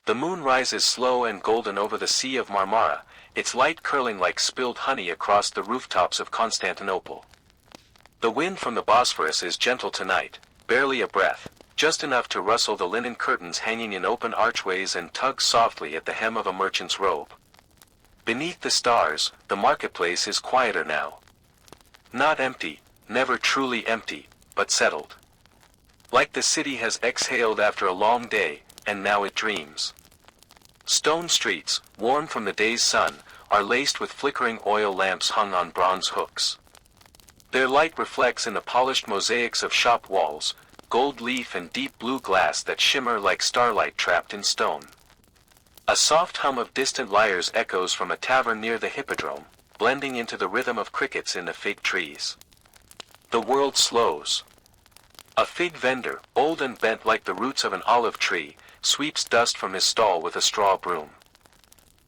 The moon rises slow and golden over the Sea of Marmara, its light curling like spilled honey across the rooftops of Constantinople. The wind from the Bosphorus is gentle tonight, barely a breath, just enough to rustle the linen curtains hanging in open archways and tug softly at the hem of a merchant's robe. Beneath the stars, the marketplace is quieter now. Not empty, never truly empty, but settled. Like the city has exhaled after a long day, and now it dreams. Stone streets, warm from the day's sun, are laced with flickering oil lamps hung on bronze hooks. Their light reflects in the polished mosaics of shop walls, gold leaf and deep blue glass that shimmer like starlight trapped in stone. A soft hum of distant lyres echoes from a tavern near the hippodrome, blending into the rhythm of crickets in the fig trees. The world slows. A fig vendor, old and bent like the roots of an olive tree, sweeps dust from his stall with a straw broom.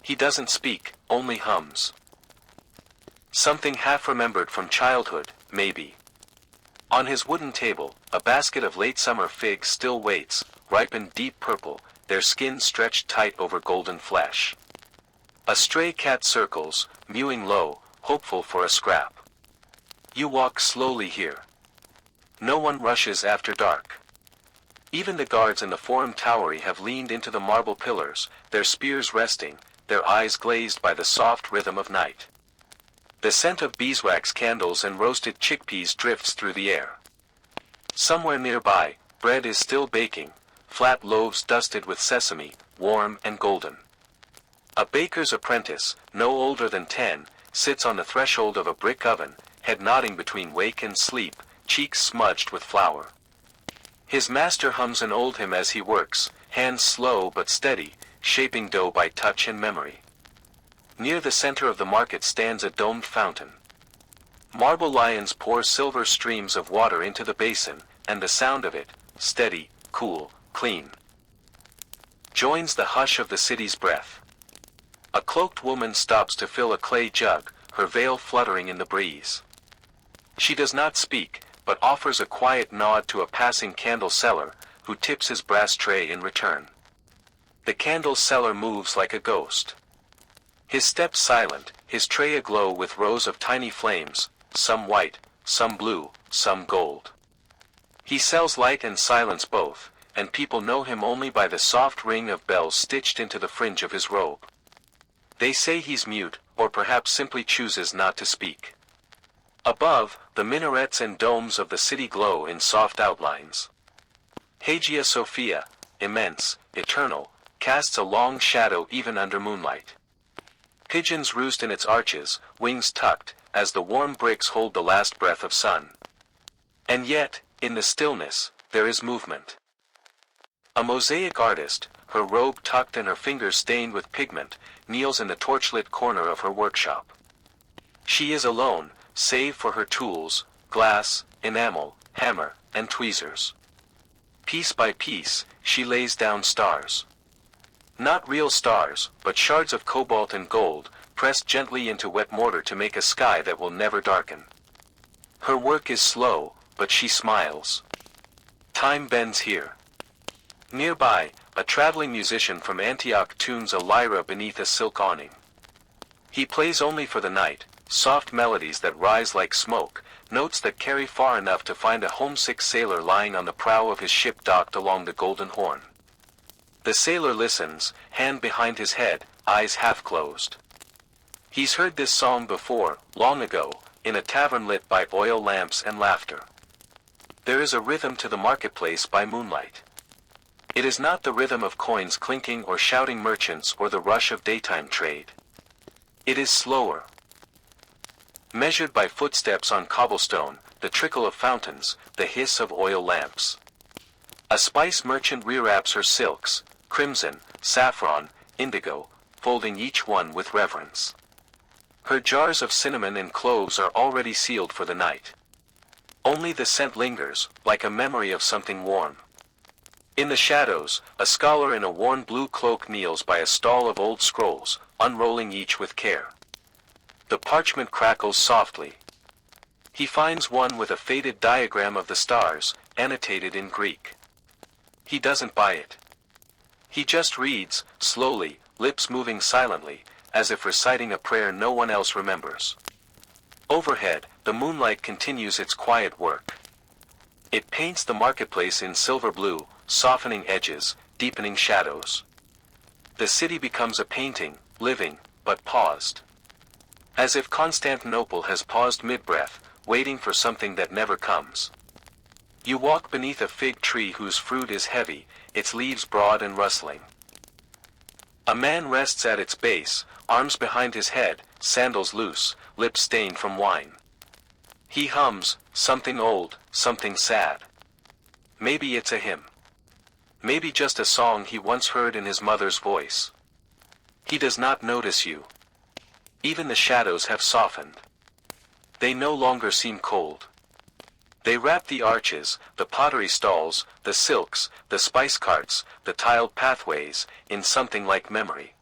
He doesn't speak, only hums. Something half-remembered from childhood, maybe. On his wooden table, a basket of late summer figs still waits, ripened deep purple, their skins stretched tight over golden flesh. A stray cat circles, mewing low, hopeful for a scrap. You walk slowly here. No one rushes after dark. Even the guards in the Forum Towery have leaned into the marble pillars, their spears resting, their eyes glazed by the soft rhythm of night. The scent of beeswax candles and roasted chickpeas drifts through the air. Somewhere nearby, bread is still baking, flat loaves dusted with sesame, warm and golden. A baker's apprentice, no older than 10, sits on the threshold of a brick oven, head nodding between wake and sleep, cheeks smudged with flour. His master hums an old hymn as he works, hands slow but steady, shaping dough by touch and memory. Near the center of the market stands a domed fountain. Marble lions pour silver streams of water into the basin, and the sound of it, steady, cool, clean, joins the hush of the city's breath. A cloaked woman stops to fill a clay jug, her veil fluttering in the breeze. She does not speak, but offers a quiet nod to a passing candle seller, who tips his brass tray in return. The candle seller moves like a ghost. His steps silent, his tray aglow with rows of tiny flames, some white, some blue, some gold. He sells light and silence both, and people know him only by the soft ring of bells stitched into the fringe of his robe. They say he's mute, or perhaps simply chooses not to speak. Above, the minarets and domes of the city glow in soft outlines. Hagia Sophia, immense, eternal, casts a long shadow even under moonlight. Pigeons roost in its arches, wings tucked, as the warm bricks hold the last breath of sun. And yet, in the stillness, there is movement. A mosaic artist, her robe tucked and her fingers stained with pigment, kneels in the torchlit corner of her workshop. She is alone, save for her tools, glass, enamel, hammer, and tweezers. Piece by piece, she lays down stars. Not real stars, but shards of cobalt and gold, pressed gently into wet mortar to make a sky that will never darken. Her work is slow, but she smiles. Time bends here. Nearby, a traveling musician from Antioch tunes a lyra beneath a silk awning. He plays only for the night, soft melodies that rise like smoke, notes that carry far enough to find a homesick sailor lying on the prow of his ship docked along the Golden Horn. The sailor listens, hand behind his head, eyes half closed. He's heard this song before, long ago, in a tavern lit by oil lamps and laughter. There is a rhythm to the marketplace by moonlight. It is not the rhythm of coins clinking or shouting merchants or the rush of daytime trade. It is slower. Measured by footsteps on cobblestone, the trickle of fountains, the hiss of oil lamps. A spice merchant rewraps her silks, crimson, saffron, indigo, folding each one with reverence. Her jars of cinnamon and cloves are already sealed for the night. Only the scent lingers, like a memory of something warm. In the shadows, a scholar in a worn blue cloak kneels by a stall of old scrolls, unrolling each with care. The parchment crackles softly. He finds one with a faded diagram of the stars, annotated in Greek. He doesn't buy it. He just reads, slowly, lips moving silently, as if reciting a prayer no one else remembers. Overhead, the moonlight continues its quiet work. It paints the marketplace in silver blue, softening edges, deepening shadows. The city becomes a painting, living, but paused. As if Constantinople has paused mid-breath, waiting for something that never comes. You walk beneath a fig tree whose fruit is heavy, its leaves broad and rustling. A man rests at its base, arms behind his head, sandals loose, lips stained from wine. He hums, something old, something sad. Maybe it's a hymn. Maybe just a song he once heard in his mother's voice. He does not notice you. Even the shadows have softened. They no longer seem cold. They wrap the arches, the pottery stalls, the silks, the spice carts, the tiled pathways, in something like memory.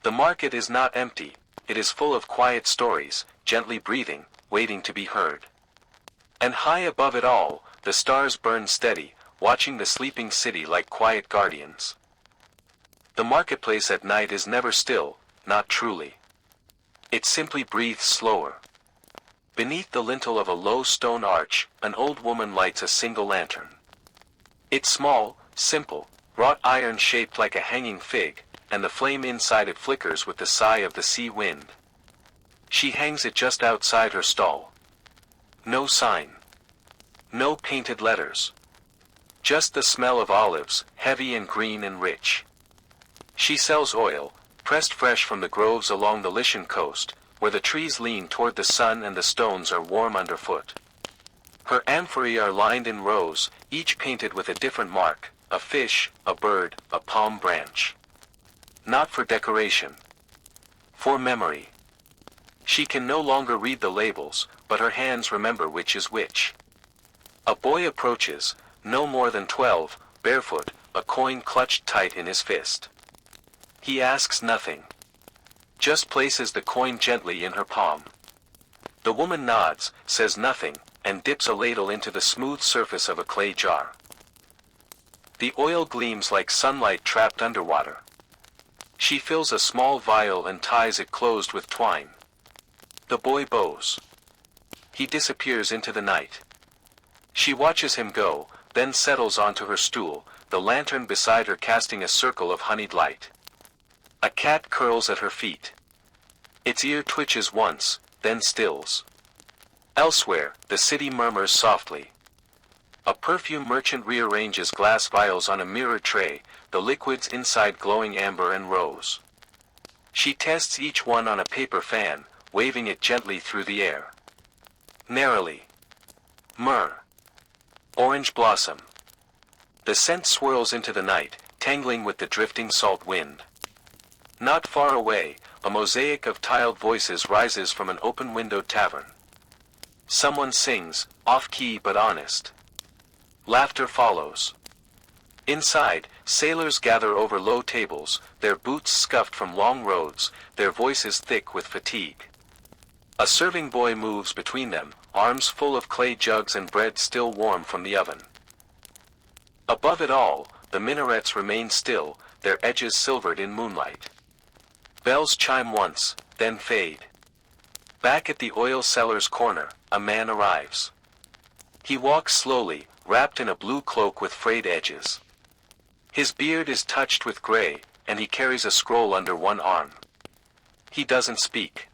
The market is not empty, it is full of quiet stories, gently breathing, waiting to be heard. And high above it all, the stars burn steady, watching the sleeping city like quiet guardians. The marketplace at night is never still, not truly. It simply breathes slower. Beneath the lintel of a low stone arch, an old woman lights a single lantern. It's small, simple, wrought iron shaped like a hanging fig, and the flame inside it flickers with the sigh of the sea wind. She hangs it just outside her stall. No sign. No painted letters. Just the smell of olives, heavy and green and rich. She sells oil, pressed fresh from the groves along the Lycian coast, where the trees lean toward the sun and the stones are warm underfoot. Her amphorae are lined in rows, each painted with a different mark, a fish, a bird, a palm branch. Not for decoration. For memory. She can no longer read the labels, but her hands remember which is which. A boy approaches, no more than 12, barefoot, a coin clutched tight in his fist. He asks nothing. Just places the coin gently in her palm. The woman nods, says nothing, and dips a ladle into the smooth surface of a clay jar. The oil gleams like sunlight trapped underwater. She fills a small vial and ties it closed with twine. The boy bows. He disappears into the night. She watches him go, then settles onto her stool, the lantern beside her casting a circle of honeyed light. A cat curls at her feet. Its ear twitches once, then stills. Elsewhere, the city murmurs softly. A perfume merchant rearranges glass vials on a mirror tray, the liquids inside glowing amber and rose. She tests each one on a paper fan, waving it gently through the air. Narrowly. Myrrh. Orange blossom. The scent swirls into the night, tangling with the drifting salt wind. Not far away, a mosaic of tiled voices rises from an open-windowed tavern. Someone sings, off-key but honest. Laughter follows. Inside, sailors gather over low tables, their boots scuffed from long roads, their voices thick with fatigue. A serving boy moves between them, arms full of clay jugs and bread still warm from the oven. Above it all, the minarets remain still, their edges silvered in moonlight. Bells chime once, then fade. Back at the oil seller's corner, a man arrives. He walks slowly, wrapped in a blue cloak with frayed edges. His beard is touched with gray, and he carries a scroll under one arm. He doesn't speak.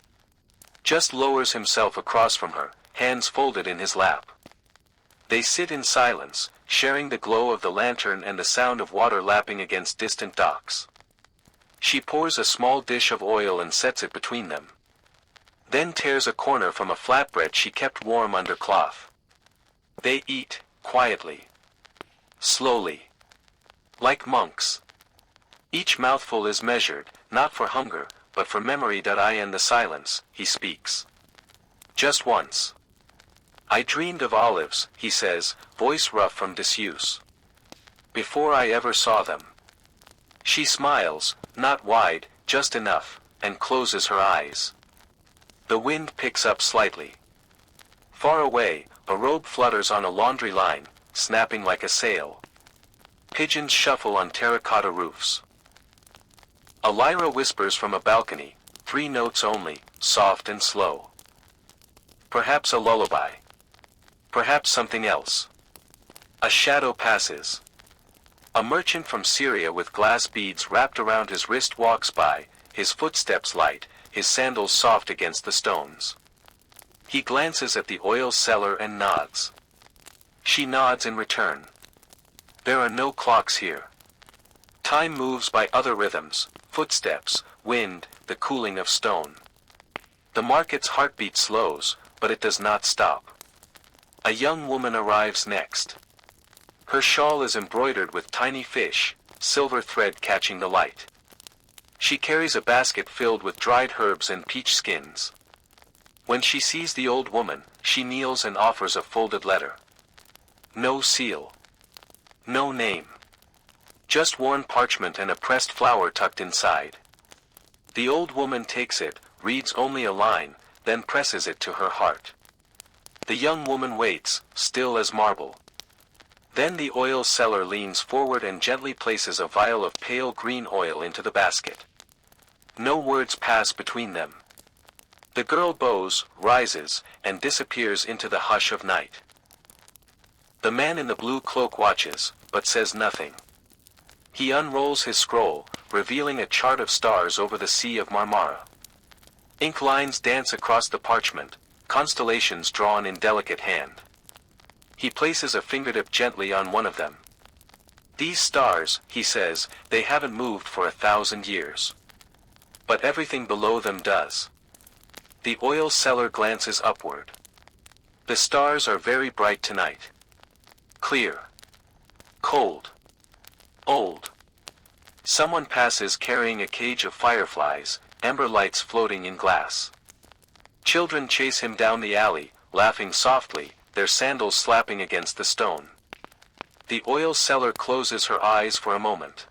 Just lowers himself across from her, hands folded in his lap. They sit in silence, sharing the glow of the lantern and the sound of water lapping against distant docks. She pours a small dish of oil and sets it between them. Then tears a corner from a flatbread she kept warm under cloth. They eat, quietly. Slowly. Like monks. Each mouthful is measured, not for hunger, but for memory. I end the silence, he speaks. Just once. I dreamed of olives, he says, voice rough from disuse. Before I ever saw them. She smiles, not wide, just enough, and closes her eyes. The wind picks up slightly. Far away, a robe flutters on a laundry line, snapping like a sail. Pigeons shuffle on terracotta roofs. A lyra whispers from a balcony, 3 notes only, soft and slow. Perhaps a lullaby. Perhaps something else. A shadow passes. A merchant from Syria with glass beads wrapped around his wrist walks by, his footsteps light, his sandals soft against the stones. He glances at the oil seller and nods. She nods in return. There are no clocks here. Time moves by other rhythms, footsteps, wind, the cooling of stone. The market's heartbeat slows, but it does not stop. A young woman arrives next. Her shawl is embroidered with tiny fish, silver thread catching the light. She carries a basket filled with dried herbs and peach skins. When she sees the old woman, she kneels and offers a folded letter. No seal. No name. Just worn parchment and a pressed flower tucked inside. The old woman takes it, reads only a line, then presses it to her heart. The young woman waits, still as marble. Then the oil seller leans forward and gently places a vial of pale green oil into the basket. No words pass between them. The girl bows, rises, and disappears into the hush of night. The man in the blue cloak watches, but says nothing. He unrolls his scroll, revealing a chart of stars over the Sea of Marmara. Ink lines dance across the parchment, constellations drawn in delicate hand. He places a fingertip gently on one of them. These stars, he says, they haven't moved for 1,000 years. But everything below them does. The oil seller glances upward. The stars are very bright tonight. Clear. Cold. Old. Someone passes carrying a cage of fireflies, amber lights floating in glass. Children chase him down the alley, laughing softly, their sandals slapping against the stone. The oil seller closes her eyes for a moment.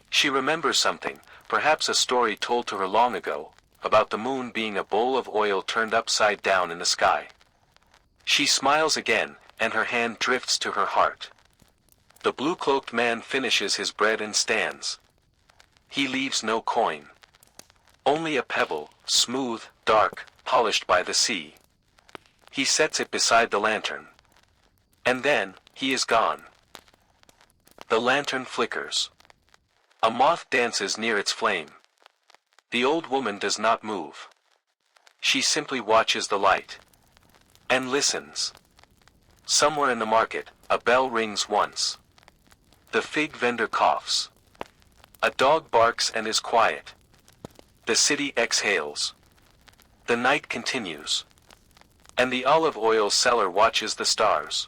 She remembers something, perhaps a story told to her long ago, about the moon being a bowl of oil turned upside down in the sky. She smiles again, and her hand drifts to her heart. The blue-cloaked man finishes his bread and stands. He leaves no coin. Only a pebble, smooth, dark, polished by the sea. He sets it beside the lantern. And then, he is gone. The lantern flickers. A moth dances near its flame. The old woman does not move. She simply watches the light. And listens. Somewhere in the market, a bell rings once. The fig vendor coughs. A dog barks and is quiet. The city exhales. The night continues. And the olive oil seller watches the stars.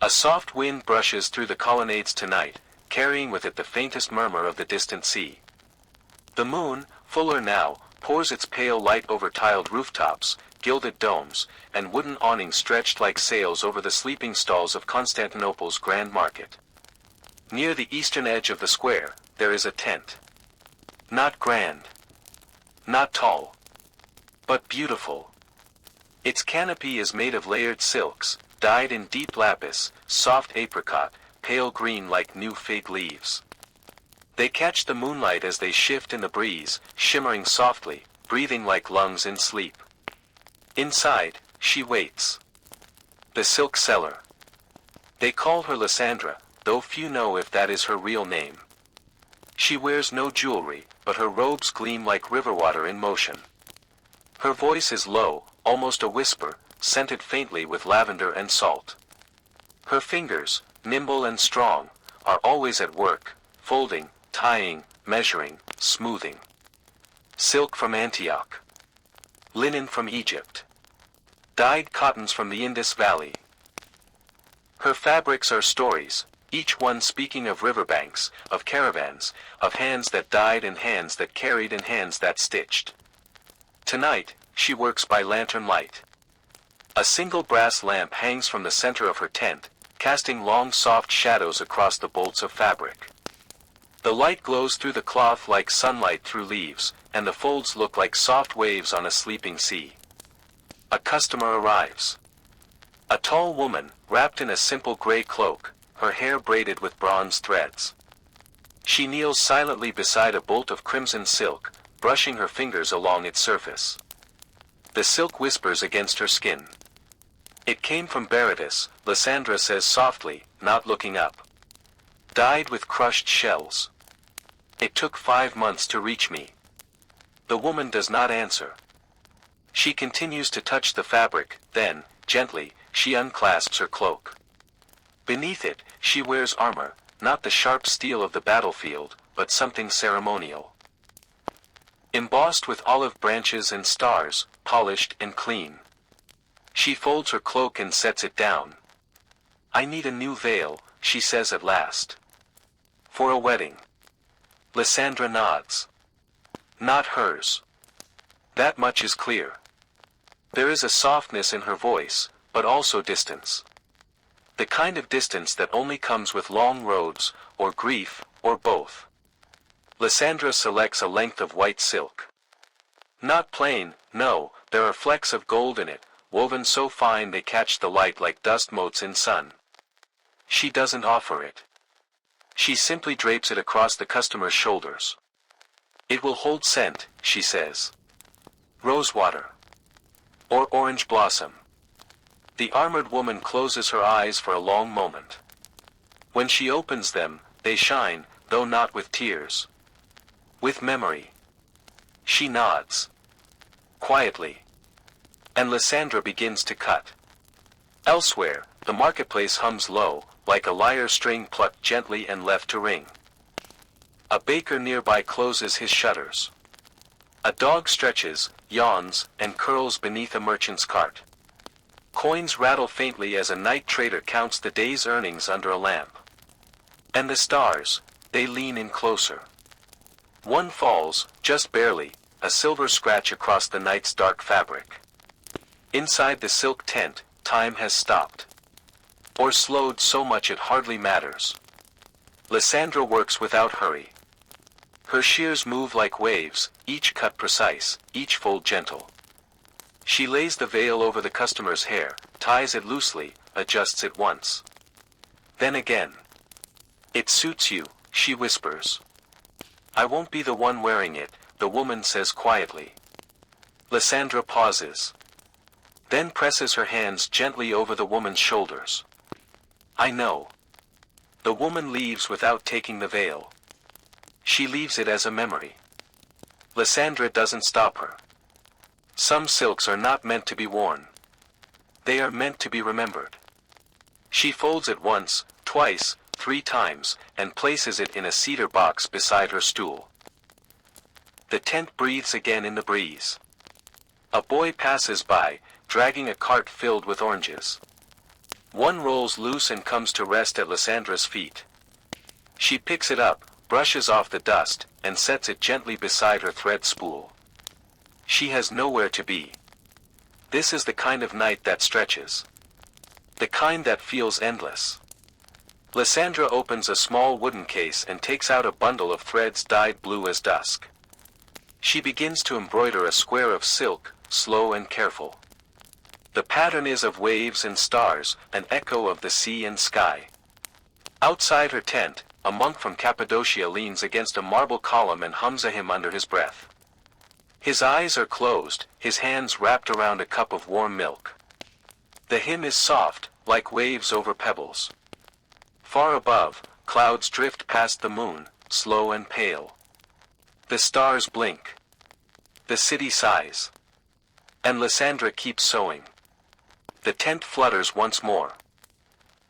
A soft wind brushes through the colonnades tonight, carrying with it the faintest murmur of the distant sea. The moon, fuller now, pours its pale light over tiled rooftops, gilded domes, and wooden awnings stretched like sails over the sleeping stalls of Constantinople's grand market. Near the eastern edge of the square, there is a tent. Not grand. Not tall. But beautiful. Its canopy is made of layered silks, dyed in deep lapis, soft apricot, pale green like new fig leaves. They catch the moonlight as they shift in the breeze, shimmering softly, breathing like lungs in sleep. Inside, she waits. The silk seller. They call her Lysandra, though few know if that is her real name. She wears no jewelry, but her robes gleam like river water in motion. Her voice is low, almost a whisper, scented faintly with lavender and salt. Her fingers, nimble and strong, are always at work, folding, tying, measuring, smoothing. Silk from Antioch. Linen from Egypt. Dyed cottons from the Indus Valley. Her fabrics are stories, each one speaking of riverbanks, of caravans, of hands that dyed and hands that carried and hands that stitched. Tonight, she works by lantern light. A single brass lamp hangs from the center of her tent, casting long soft shadows across the bolts of fabric. The light glows through the cloth like sunlight through leaves, and the folds look like soft waves on a sleeping sea. A customer arrives. A tall woman, wrapped in a simple gray cloak, her hair braided with bronze threads. She kneels silently beside a bolt of crimson silk, brushing her fingers along its surface. The silk whispers against her skin. It came from Baratus, Lysandra says softly, not looking up. Dyed with crushed shells. It took 5 months to reach me. The woman does not answer. She continues to touch the fabric, then, gently, she unclasps her cloak. Beneath it, she wears armor, not the sharp steel of the battlefield, but something ceremonial. Embossed with olive branches and stars, polished and clean. She folds her cloak and sets it down. I need a new veil, she says at last. For a wedding. Lysandra nods. Not hers. That much is clear. There is a softness in her voice, but also distance. The kind of distance that only comes with long roads, or grief, or both. Lysandra selects a length of white silk. Not plain, no, there are flecks of gold in it, woven so fine they catch the light like dust motes in sun. She doesn't offer it. She simply drapes it across the customer's shoulders. It will hold scent, she says. Rosewater. Or orange blossom. The armored woman closes her eyes for a long moment. When she opens them, they shine, though not with tears. With memory. She nods. Quietly. And Lysandra begins to cut. Elsewhere, the marketplace hums low, like a lyre string plucked gently and left to ring. A baker nearby closes his shutters. A dog stretches, yawns, and curls beneath a merchant's cart. Coins rattle faintly as a night trader counts the day's earnings under a lamp. And the stars, they lean in closer. One falls, just barely, a silver scratch across the night's dark fabric. Inside the silk tent, time has stopped. Or slowed so much it hardly matters. Lysandra works without hurry. Her shears move like waves, each cut precise, each fold gentle. She lays the veil over the customer's hair, ties it loosely, adjusts it once. Then again. It suits you, she whispers. I won't be the one wearing it, the woman says quietly. Lysandra pauses. Then presses her hands gently over the woman's shoulders. I know. The woman leaves without taking the veil. She leaves it as a memory. Lysandra doesn't stop her. Some silks are not meant to be worn. They are meant to be remembered. She folds it once, twice, 3 times, and places it in a cedar box beside her stool. The tent breathes again in the breeze. A boy passes by, dragging a cart filled with oranges. One rolls loose and comes to rest at Lysandra's feet. She picks it up, brushes off the dust, and sets it gently beside her thread spool. She has nowhere to be. This is the kind of night that stretches. The kind that feels endless. Lysandra opens a small wooden case and takes out a bundle of threads dyed blue as dusk. She begins to embroider a square of silk, slow and careful. The pattern is of waves and stars, an echo of the sea and sky. Outside her tent, a monk from Cappadocia leans against a marble column and hums a hymn under his breath. His eyes are closed, his hands wrapped around a cup of warm milk. The hymn is soft, like waves over pebbles. Far above, clouds drift past the moon, slow and pale. The stars blink. The city sighs. And Lysandra keeps sewing. The tent flutters once more.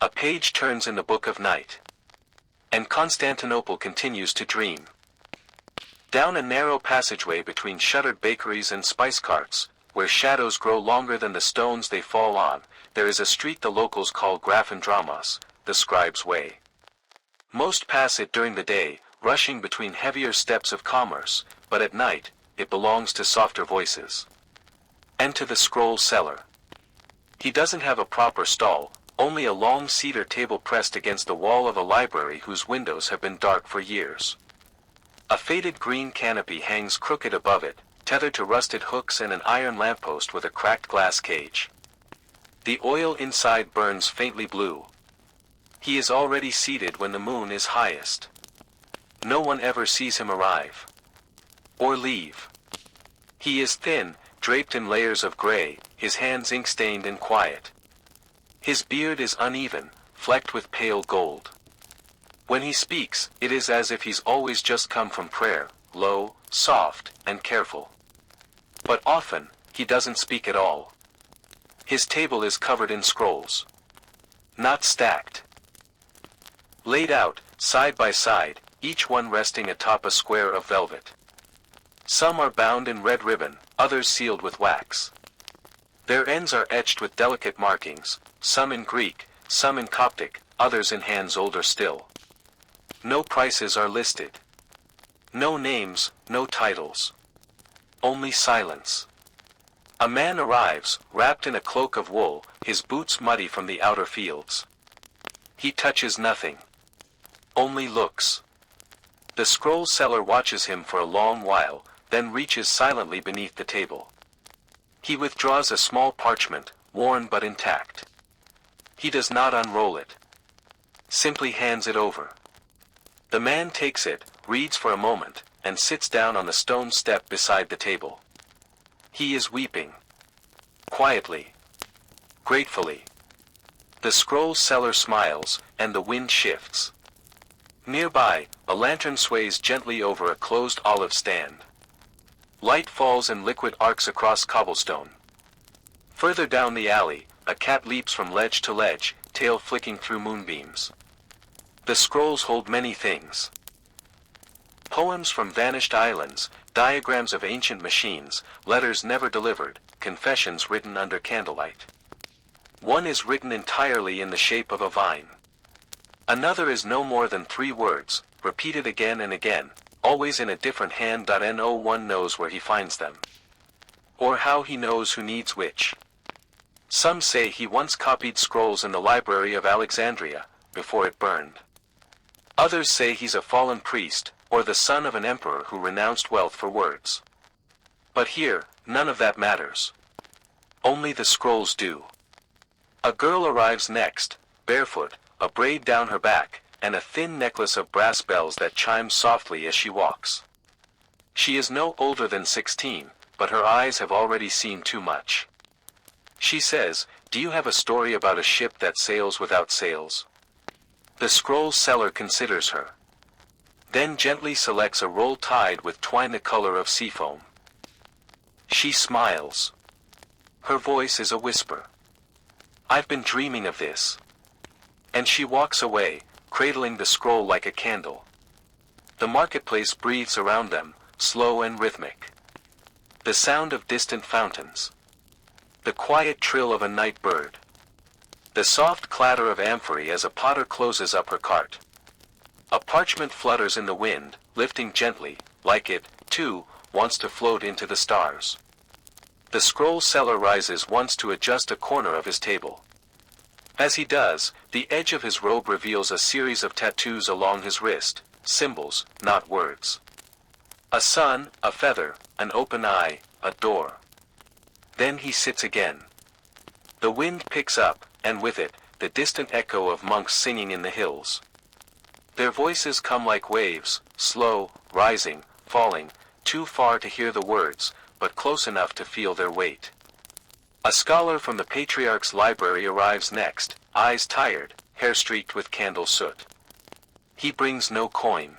A page turns in the book of night. And Constantinople continues to dream. Down a narrow passageway between shuttered bakeries and spice carts, where shadows grow longer than the stones they fall on, there is a street the locals call Graphandramas, the scribe's way. Most pass it during the day, rushing between heavier steps of commerce, but at night, it belongs to softer voices. And to the scroll seller. He doesn't have a proper stall, only a long cedar table pressed against the wall of a library whose windows have been dark for years. A faded green canopy hangs crooked above it, tethered to rusted hooks and an iron lamppost with a cracked glass cage. The oil inside burns faintly blue. He is already seated when the moon is highest. No one ever sees him arrive. Or leave. He is thin, draped in layers of gray, his hands ink-stained and quiet. His beard is uneven, flecked with pale gold. When he speaks, it is as if he's always just come from prayer, low, soft, and careful. But often, he doesn't speak at all. His table is covered in scrolls. Not stacked. Laid out, side by side, each one resting atop a square of velvet. Some are bound in red ribbon, others sealed with wax. Their ends are etched with delicate markings, some in Greek, some in Coptic, others in hands older still. No prices are listed. No names, no titles. Only silence. A man arrives, wrapped in a cloak of wool, his boots muddy from the outer fields. He touches nothing. Only looks. The scroll seller watches him for a long while, then reaches silently beneath the table. He withdraws a small parchment, worn but intact. He does not unroll it. Simply hands it over. The man takes it, reads for a moment, and sits down on the stone step beside the table. He is weeping. Quietly. Gratefully. The scroll seller smiles, and the wind shifts. Nearby, a lantern sways gently over a closed olive stand. Light falls in liquid arcs across cobblestone. Further down the alley, a cat leaps from ledge to ledge, tail flicking through moonbeams. The scrolls hold many things. Poems from vanished islands, diagrams of ancient machines, letters never delivered, confessions written under candlelight. One is written entirely in the shape of a vine. Another is no more than 3 words, repeated again and again, always in a different hand. No one knows where he finds them. Or how he knows who needs which. Some say he once copied scrolls in the library of Alexandria, before it burned. Others say he's a fallen priest, or the son of an emperor who renounced wealth for words. But here, none of that matters. Only the scrolls do. A girl arrives next, barefoot, a braid down her back, and a thin necklace of brass bells that chimes softly as she walks. She is no older than 16, but her eyes have already seen too much. She says, "Do you have a story about a ship that sails without sails?" The scroll seller considers her. Then gently selects a roll tied with twine the color of seafoam. She smiles. Her voice is a whisper. "I've been dreaming of this." And she walks away, cradling the scroll like a candle. The marketplace breathes around them, slow and rhythmic. The sound of distant fountains. The quiet trill of a night bird. The soft clatter of amphory as a potter closes up her cart. A parchment flutters in the wind, lifting gently, like it, too, wants to float into the stars. The scroll seller rises once to adjust a corner of his table. As he does, the edge of his robe reveals a series of tattoos along his wrist, symbols, not words. A sun, a feather, an open eye, a door. Then he sits again. The wind picks up, and with it, the distant echo of monks singing in the hills. Their voices come like waves, slow, rising, falling, too far to hear the words, but close enough to feel their weight. A scholar from the patriarch's library arrives next, eyes tired, hair streaked with candle soot. He brings no coin.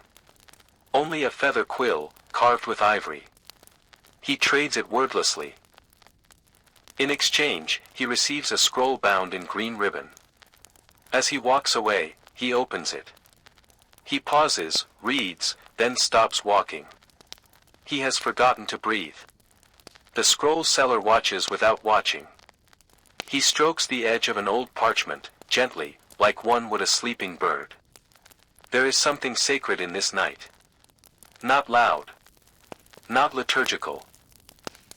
Only a feather quill, carved with ivory. He trades it wordlessly. In exchange, he receives a scroll bound in green ribbon. As he walks away, he opens it. He pauses, reads, then stops walking. He has forgotten to breathe. The scroll seller watches without watching. He strokes the edge of an old parchment, gently, like one would a sleeping bird. There is something sacred in this night. Not loud. Not liturgical.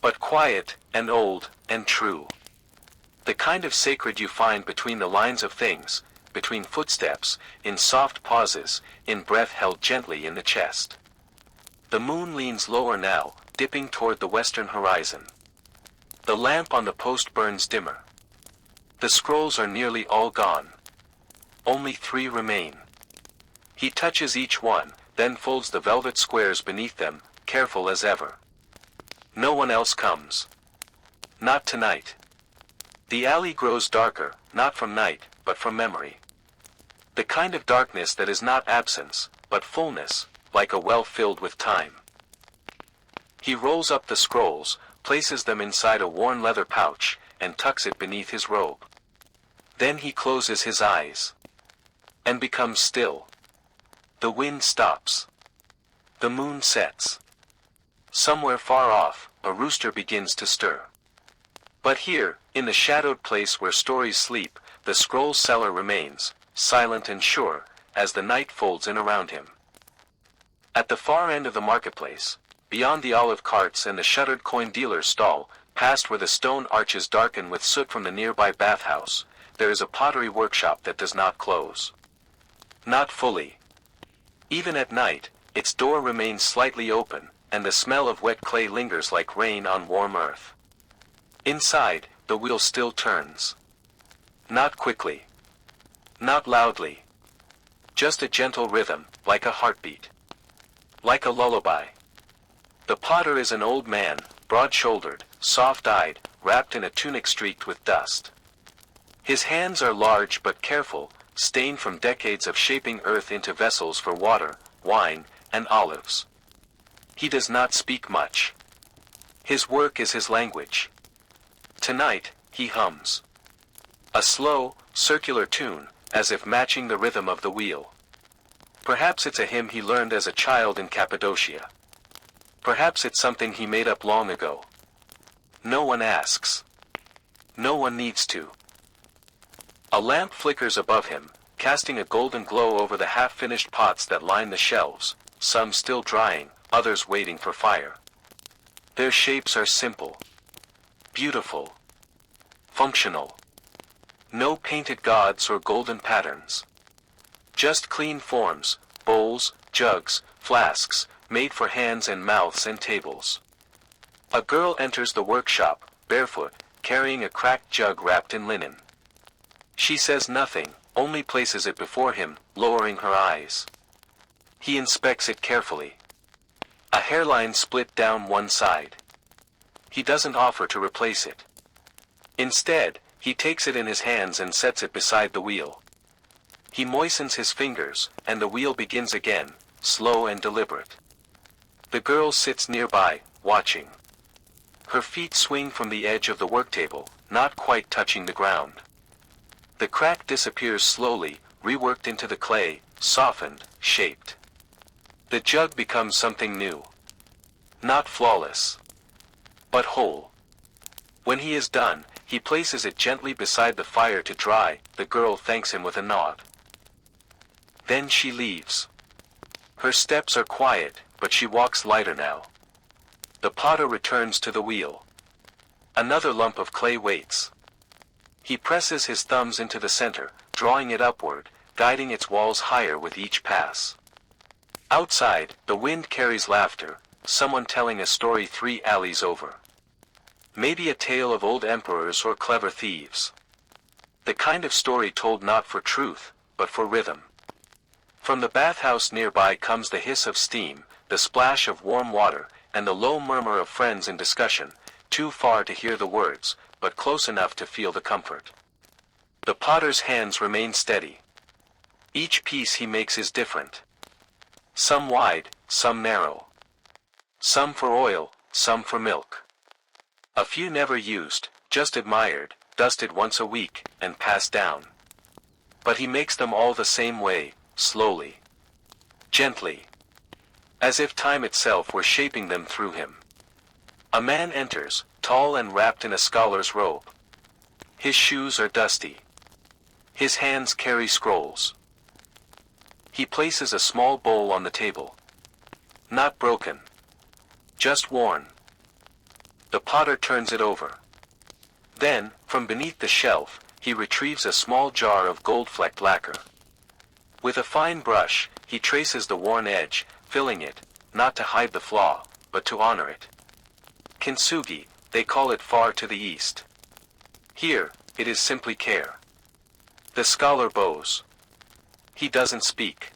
But quiet, and old, and true. The kind of sacred you find between the lines of things, between footsteps, in soft pauses, in breath held gently in the chest. The moon leans lower now, dipping toward the western horizon. The lamp on the post burns dimmer. The scrolls are nearly all gone. only 3 remain. He touches each one, then folds the velvet squares beneath them, careful as ever. No one else comes. Not tonight. The alley grows darker, not from night, but from memory. The kind of darkness that is not absence, but fullness, like a well filled with time. He rolls up the scrolls, places them inside a worn leather pouch, and tucks it beneath his robe. Then he closes his eyes. And becomes still. The wind stops. The moon sets. Somewhere far off, a rooster begins to stir. But here, in the shadowed place where stories sleep, the scroll seller remains, silent and sure, as the night folds in around him. At the far end of the marketplace, beyond the olive carts and the shuttered coin dealer's stall, past where the stone arches darken with soot from the nearby bathhouse, there is a pottery workshop that does not close. Not fully. Even at night, its door remains slightly open, and the smell of wet clay lingers like rain on warm earth. Inside, the wheel still turns. Not quickly. Not loudly. Just a gentle rhythm, like a heartbeat. Like a lullaby. The potter is an old man, broad-shouldered, soft-eyed, wrapped in a tunic streaked with dust. His hands are large but careful, stained from decades of shaping earth into vessels for water, wine, and olives. He does not speak much. His work is his language. Tonight, he hums. A slow, circular tune, as if matching the rhythm of the wheel. Perhaps it's a hymn he learned as a child in Cappadocia. Perhaps it's something he made up long ago. No one asks. No one needs to. A lamp flickers above him, casting a golden glow over the half-finished pots that line the shelves, some still drying, others waiting for fire. Their shapes are simple. Beautiful. Functional. No painted gods or golden patterns. Just clean forms, bowls, jugs, flasks, made for hands and mouths and tables. A girl enters the workshop, barefoot, carrying a cracked jug wrapped in linen. She says nothing, only places it before him, lowering her eyes. He inspects it carefully. A hairline split down one side. He doesn't offer to replace it. Instead, he takes it in his hands and sets it beside the wheel. He moistens his fingers, and the wheel begins again, slow and deliberate. The girl sits nearby, watching. Her feet swing from the edge of the worktable, not quite touching the ground. The crack disappears slowly, reworked into the clay, softened, shaped. The jug becomes something new. Not flawless, but whole. When he is done, he places it gently beside the fire to dry. The girl thanks him with a nod. Then she leaves. Her steps are quiet, but she walks lighter now. The potter returns to the wheel. Another lump of clay waits. He presses his thumbs into the center, drawing it upward, guiding its walls higher with each pass. Outside, the wind carries laughter, someone telling a story 3 alleys over. Maybe a tale of old emperors or clever thieves. The kind of story told not for truth, but for rhythm. From the bathhouse nearby comes the hiss of steam, the splash of warm water, and the low murmur of friends in discussion, too far to hear the words, but close enough to feel the comfort. The potter's hands remain steady. Each piece he makes is different. Some wide, some narrow. Some for oil, some for milk. A few never used, just admired, dusted once a week, and passed down. But he makes them all the same way, slowly. Gently. As if time itself were shaping them through him. A man enters, tall and wrapped in a scholar's robe. His shoes are dusty. His hands carry scrolls. He places a small bowl on the table. Not broken. Just worn. The potter turns it over. Then, from beneath the shelf, he retrieves a small jar of gold-flecked lacquer. With a fine brush, he traces the worn edge, filling it, not to hide the flaw, but to honor it. Kintsugi, they call it far to the east. Here, it is simply care. The scholar bows. He doesn't speak.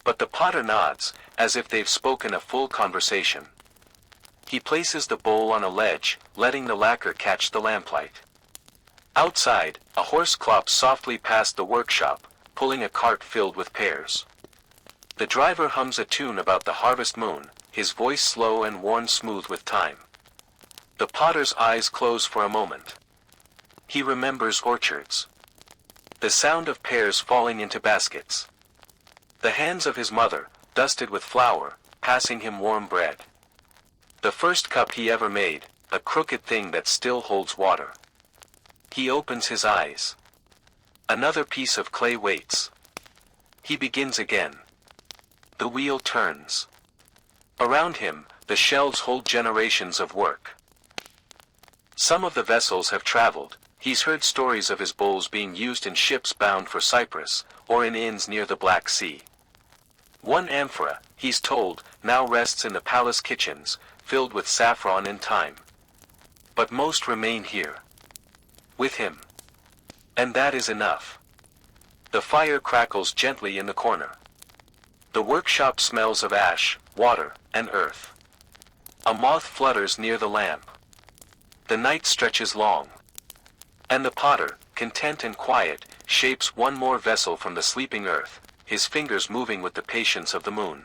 But the potter nods, as if they've spoken a full conversation. He places the bowl on a ledge, letting the lacquer catch the lamplight. Outside, a horse clops softly past the workshop, pulling a cart filled with pears. The driver hums a tune about the harvest moon, his voice slow and worn smooth with time. The potter's eyes close for a moment. He remembers orchards. The sound of pears falling into baskets. The hands of his mother, dusted with flour, passing him warm bread. The first cup he ever made, a crooked thing that still holds water. He opens his eyes. Another piece of clay waits. He begins again. The wheel turns. Around him, the shelves hold generations of work. Some of the vessels have traveled. He's heard stories of his bowls being used in ships bound for Cyprus, or in inns near the Black Sea. One amphora, he's told, now rests in the palace kitchens, filled with saffron and thyme. But most remain here. With him. And that is enough. The fire crackles gently in the corner. The workshop smells of ash, water, and earth. A moth flutters near the lamp. The night stretches long. And the potter, content and quiet, shapes one more vessel from the sleeping earth, his fingers moving with the patience of the moon.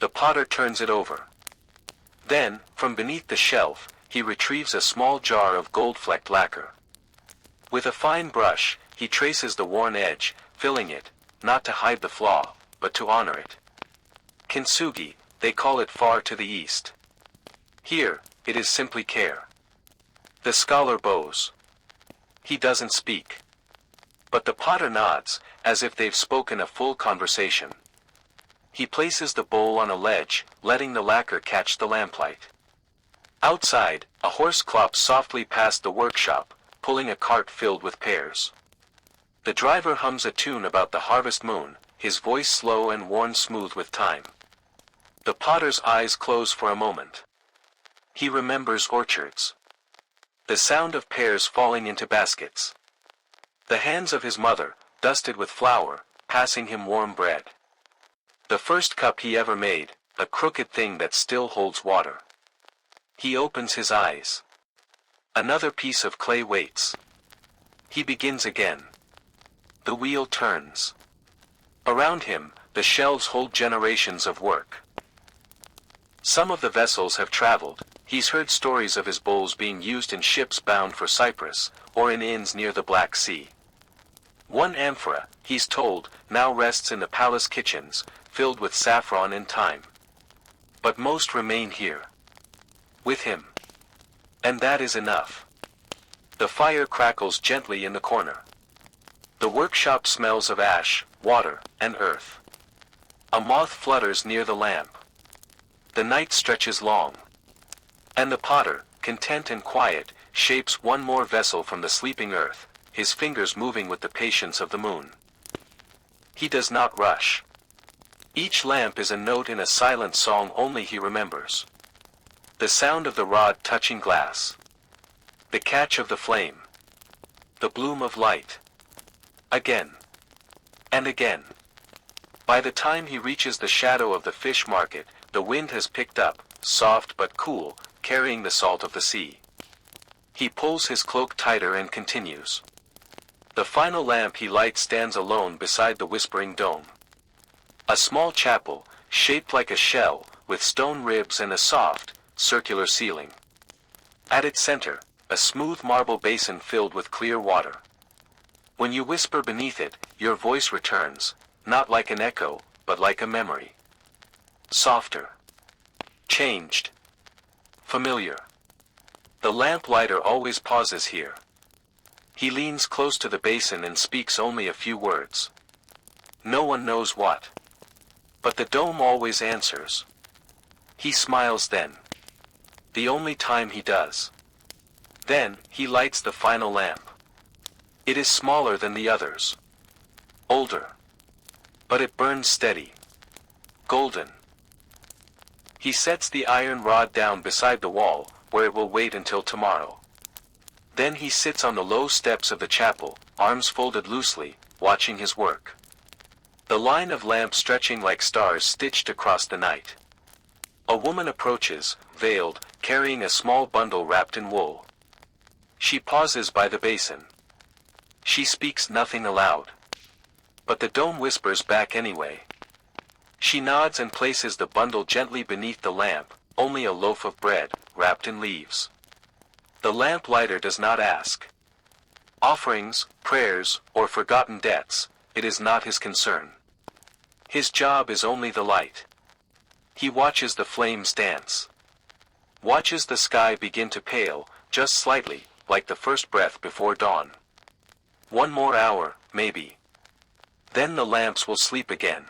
The potter turns it over. Then, from beneath the shelf, he retrieves a small jar of gold-flecked lacquer. With a fine brush, he traces the worn edge, filling it, not to hide the flaw, but to honor it. Kintsugi, they call it far to the east. Here, it is simply care. The scholar bows. He doesn't speak. But the potter nods, as if they've spoken a full conversation. He places the bowl on a ledge, letting the lacquer catch the lamplight. Outside, a horse clops softly past the workshop, pulling a cart filled with pears. The driver hums a tune about the harvest moon, his voice slow and worn smooth with time. The potter's eyes close for a moment. He remembers orchards. The sound of pears falling into baskets. The hands of his mother, dusted with flour, passing him warm bread. The first cup he ever made, a crooked thing that still holds water. He opens his eyes. Another piece of clay waits. He begins again. The wheel turns. Around him, the shelves hold generations of work. Some of the vessels have traveled. He's heard stories of his bowls being used in ships bound for Cyprus, or in inns near the Black Sea. One amphora, he's told, now rests in the palace kitchens, filled with saffron and thyme. But most remain here. With him. And that is enough. The fire crackles gently in the corner. The workshop smells of ash, water, and earth. A moth flutters near the lamp. The night stretches long. And the potter, content and quiet, shapes one more vessel from the sleeping earth, his fingers moving with the patience of the moon. He does not rush. Each lamp is a note in a silent song only he remembers. The sound of the rod touching glass. The catch of the flame. The bloom of light. Again. And again. By the time he reaches the shadow of the fish market, the wind has picked up, soft but cool, carrying the salt of the sea. He pulls his cloak tighter and continues. The final lamp he lights stands alone beside the whispering dome. A small chapel, shaped like a shell, with stone ribs and a soft, circular ceiling. At its center, a smooth marble basin filled with clear water. When you whisper beneath it, your voice returns, not like an echo, but like a memory. Softer. Changed. Familiar. The lamplighter always pauses here. He leans close to the basin and speaks only a few words. No one knows what. But the dome always answers. He smiles then. The only time he does. Then, he lights the final lamp. It is smaller than the others. Older. But it burns steady. Golden. He sets the iron rod down beside the wall, where it will wait until tomorrow. Then he sits on the low steps of the chapel, arms folded loosely, watching his work. The line of lamps stretching like stars stitched across the night. A woman approaches, veiled, carrying a small bundle wrapped in wool. She pauses by the basin. She speaks nothing aloud. But the dome whispers back anyway. She nods and places the bundle gently beneath the lamp, only a loaf of bread, wrapped in leaves. The lamp lighter does not ask offerings, prayers, or forgotten debts. It is not his concern. His job is only the light. He watches the flames dance. Watches the sky begin to pale, just slightly, like the first breath before dawn. One more hour, maybe. Then the lamps will sleep again.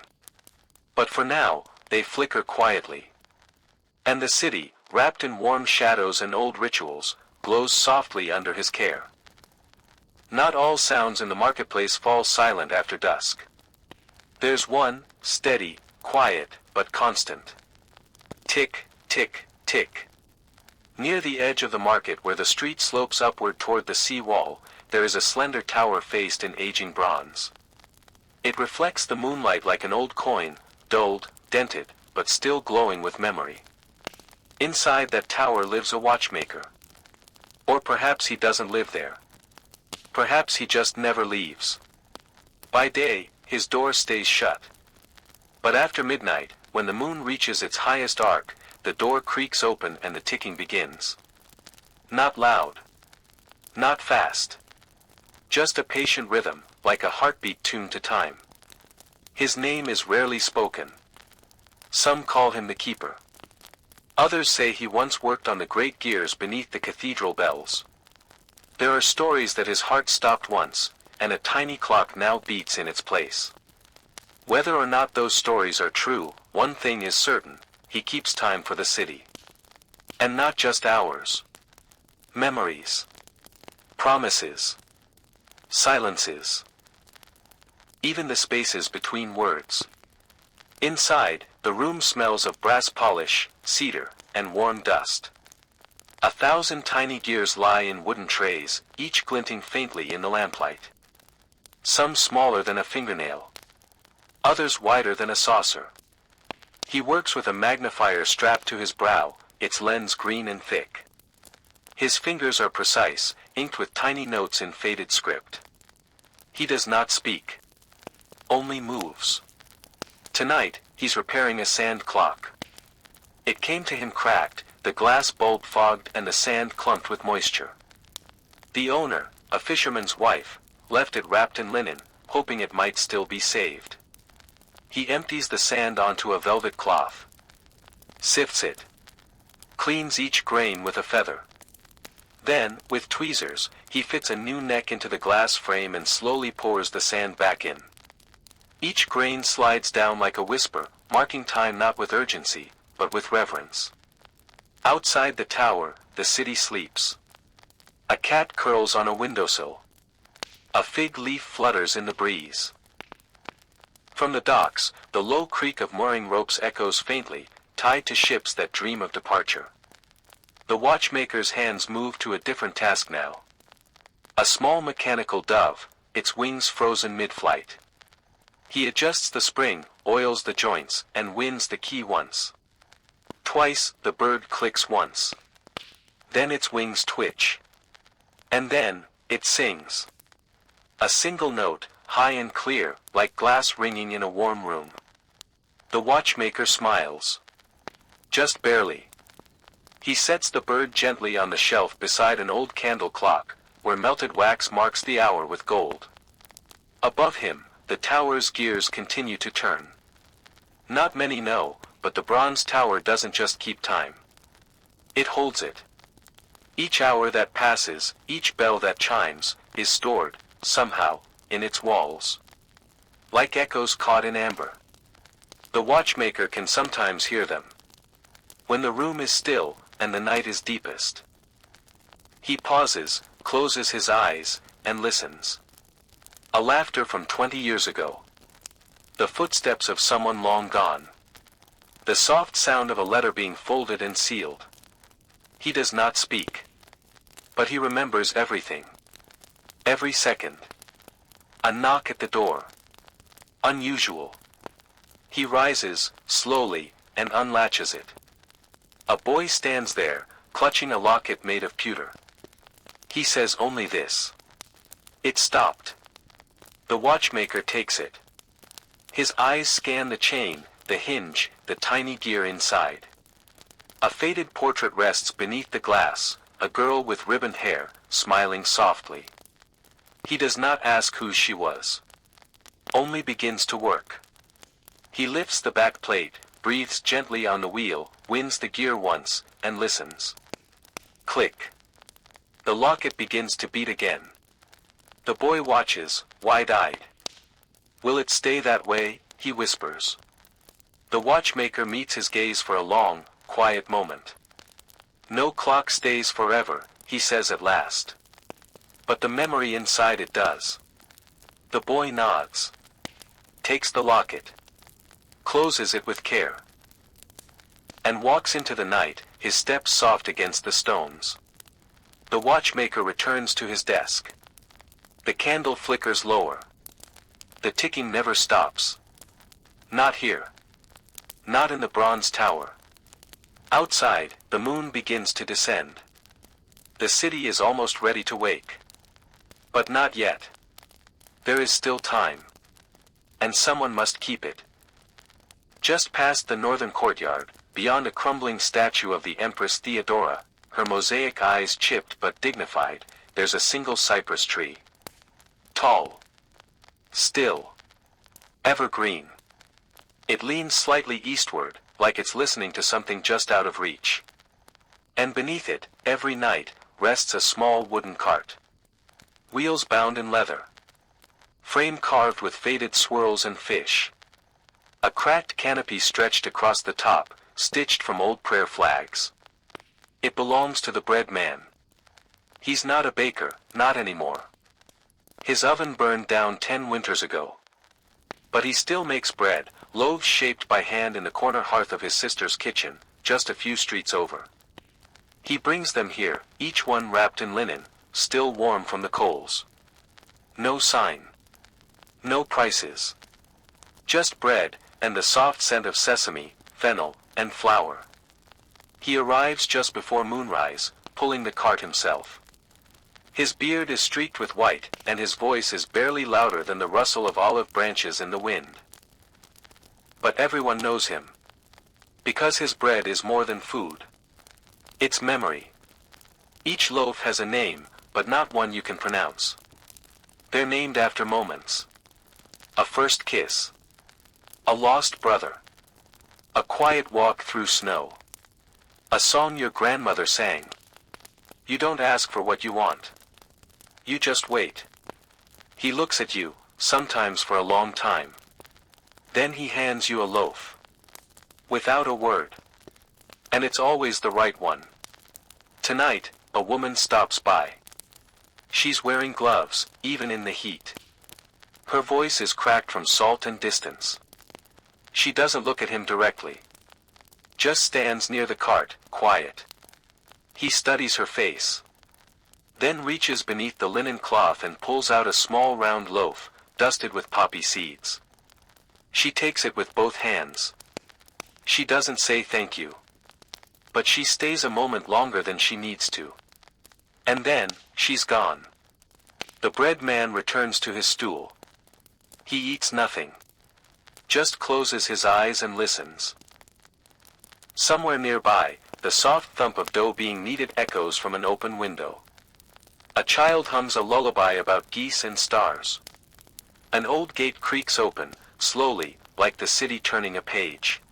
But for now, they flicker quietly. And the city, wrapped in warm shadows and old rituals, glows softly under his care. Not all sounds in the marketplace fall silent after dusk. There's one, steady, quiet, but constant. Tick, tick, tick. Near the edge of the market where the street slopes upward toward the sea wall, there is a slender tower faced in aging bronze. It reflects the moonlight like an old coin, dulled, dented, but still glowing with memory. Inside that tower lives a watchmaker. Or perhaps he doesn't live there. Perhaps he just never leaves. By day, his door stays shut. But after midnight, when the moon reaches its highest arc, the door creaks open and the ticking begins. Not loud. Not fast. Just a patient rhythm, like a heartbeat tuned to time. His name is rarely spoken. Some call him the keeper. Others say he once worked on the great gears beneath the cathedral bells. There are stories that his heart stopped once, and a tiny clock now beats in its place. Whether or not those stories are true, one thing is certain: he keeps time for the city. And not just hours. Memories. Promises. Silences. Even the spaces between words. Inside, the room smells of brass polish, cedar, and warm dust. 1,000 tiny gears lie in wooden trays, each glinting faintly in the lamplight. Some smaller than a fingernail. Others wider than a saucer. He works with a magnifier strapped to his brow, its lens green and thick. His fingers are precise, inked with tiny notes in faded script. He does not speak. Only moves. Tonight, he's repairing a sand clock. It came to him cracked, the glass bulb fogged and the sand clumped with moisture. The owner, a fisherman's wife, left it wrapped in linen, hoping it might still be saved. He empties the sand onto a velvet cloth. Sifts it. Cleans each grain with a feather. Then, with tweezers, he fits a new neck into the glass frame and slowly pours the sand back in. Each grain slides down like a whisper, marking time not with urgency, but with reverence. Outside the tower, the city sleeps. A cat curls on a windowsill. A fig leaf flutters in the breeze. From the docks, the low creak of mooring ropes echoes faintly, tied to ships that dream of departure. The watchmaker's hands move to a different task now. A small mechanical dove, its wings frozen mid-flight. He adjusts the spring, oils the joints, and wins the key once. Twice, the bird clicks once. Then its wings twitch. And then, it sings. A single note, high and clear, like glass ringing in a warm room. The watchmaker smiles. Just barely. He sets the bird gently on the shelf beside an old candle clock, where melted wax marks the hour with gold. Above him, the tower's gears continue to turn. Not many know, but the bronze tower doesn't just keep time. It holds it. Each hour that passes, each bell that chimes, is stored, somehow, in its walls. Like echoes caught in amber. The watchmaker can sometimes hear them. When the room is still, and the night is deepest. He pauses, closes his eyes, and listens. A laughter from 20 years ago. The footsteps of someone long gone. The soft sound of a letter being folded and sealed. He does not speak. But he remembers everything. Every second. A knock at the door. Unusual. He rises, slowly, and unlatches it. A boy stands there, clutching a locket made of pewter. He says only this. It stopped. The watchmaker takes it. His eyes scan the chain, the hinge, the tiny gear inside. A faded portrait rests beneath the glass, a girl with ribboned hair, smiling softly. He does not ask who she was. Only begins to work. He lifts the back plate, breathes gently on the wheel, winds the gear once, and listens. Click. The locket begins to beat again. The boy watches, wide-eyed. Will it stay that way? He whispers. The watchmaker meets his gaze for a long, quiet moment. No clock stays forever, he says at last. But the memory inside it does. The boy nods. Takes the locket. Closes it with care. And walks into the night, his steps soft against the stones. The watchmaker returns to his desk. The candle flickers lower. The ticking never stops. Not here. Not in the bronze tower. Outside, the moon begins to descend. The city is almost ready to wake. But not yet. There is still time. And someone must keep it. Just past the northern courtyard, beyond a crumbling statue of the Empress Theodora, her mosaic eyes chipped but dignified, there's a single cypress tree. Tall. Still. Evergreen. It leans slightly eastward, like it's listening to something just out of reach. And beneath it, every night, rests a small wooden cart. Wheels bound in leather. Frame carved with faded swirls and fish. A cracked canopy stretched across the top, stitched from old prayer flags. It belongs to the bread man. He's not a baker, not anymore. His oven burned down 10 winters ago. But he still makes bread, loaves shaped by hand in the corner hearth of his sister's kitchen, just a few streets over. He brings them here, each one wrapped in linen, still warm from the coals. No sign. No prices. Just bread, and the soft scent of sesame, fennel, and flour. He arrives just before moonrise, pulling the cart himself. His beard is streaked with white, and his voice is barely louder than the rustle of olive branches in the wind. But everyone knows him. Because his bread is more than food. It's memory. Each loaf has a name, but not one you can pronounce. They're named after moments. A first kiss. A lost brother. A quiet walk through snow. A song your grandmother sang. You don't ask for what you want. You just wait. He looks at you, sometimes for a long time. Then he hands you a loaf. Without a word. And it's always the right one. Tonight, a woman stops by. She's wearing gloves, even in the heat. Her voice is cracked from salt and distance. She doesn't look at him directly. Just stands near the cart, quiet. He studies her face. Then reaches beneath the linen cloth and pulls out a small round loaf, dusted with poppy seeds. She takes it with both hands. She doesn't say thank you. But she stays a moment longer than she needs to. And then, she's gone. The bread man returns to his stool. He eats nothing. Just closes his eyes and listens. Somewhere nearby, the soft thump of dough being kneaded echoes from an open window. A child hums a lullaby about geese and stars. An old gate creaks open, slowly, like the city turning a page.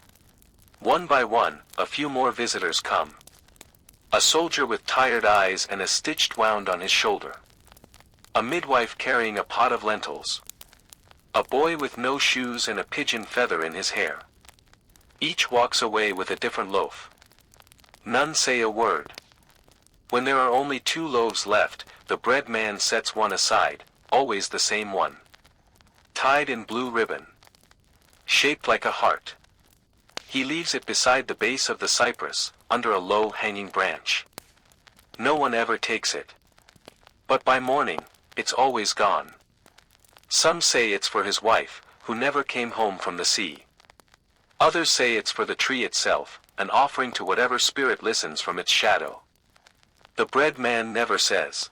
One by one, a few more visitors come. A soldier with tired eyes and a stitched wound on his shoulder. A midwife carrying a pot of lentils. A boy with no shoes and a pigeon feather in his hair. Each walks away with a different loaf. None say a word. When there are only 2 loaves left, the bread man sets one aside, always the same one. Tied in blue ribbon. Shaped like a heart. He leaves it beside the base of the cypress, under a low-hanging branch. No one ever takes it. But by morning, it's always gone. Some say it's for his wife, who never came home from the sea. Others say it's for the tree itself, an offering to whatever spirit listens from its shadow. The bread man never says.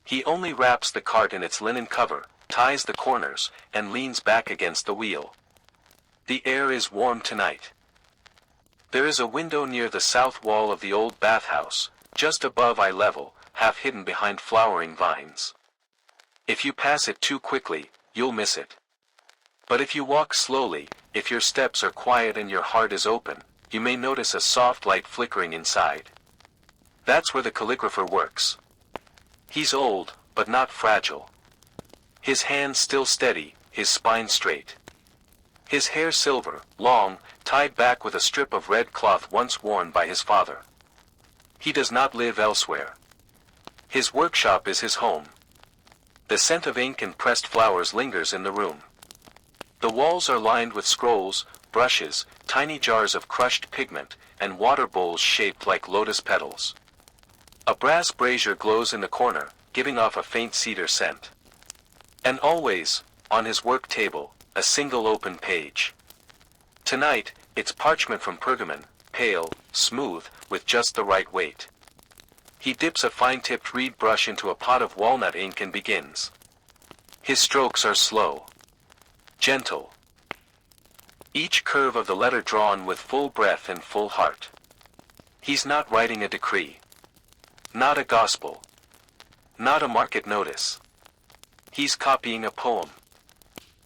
He only wraps the cart in its linen cover, ties the corners, and leans back against the wheel. The air is warm tonight. There is a window near the south wall of the old bathhouse, just above eye level, half hidden behind flowering vines. If you pass it too quickly, you'll miss it. But if you walk slowly, if your steps are quiet and your heart is open, you may notice a soft light flickering inside. That's where the calligrapher works. He's old, but not fragile. His hands still steady, his spine straight. His hair silver, long, tied back with a strip of red cloth once worn by his father. He does not live elsewhere. His workshop is his home. The scent of ink and pressed flowers lingers in the room. The walls are lined with scrolls, brushes, tiny jars of crushed pigment, and water bowls shaped like lotus petals. A brass brazier glows in the corner, giving off a faint cedar scent. And always, on his work table, a single open page. Tonight, it's parchment from pergamon, pale, smooth, with just the right weight. He dips a fine-tipped reed brush into a pot of walnut ink and begins. His strokes are slow. Gentle. Each curve of the letter drawn with full breath and full heart. He's not writing a decree. Not a gospel. Not a market notice. He's copying a poem.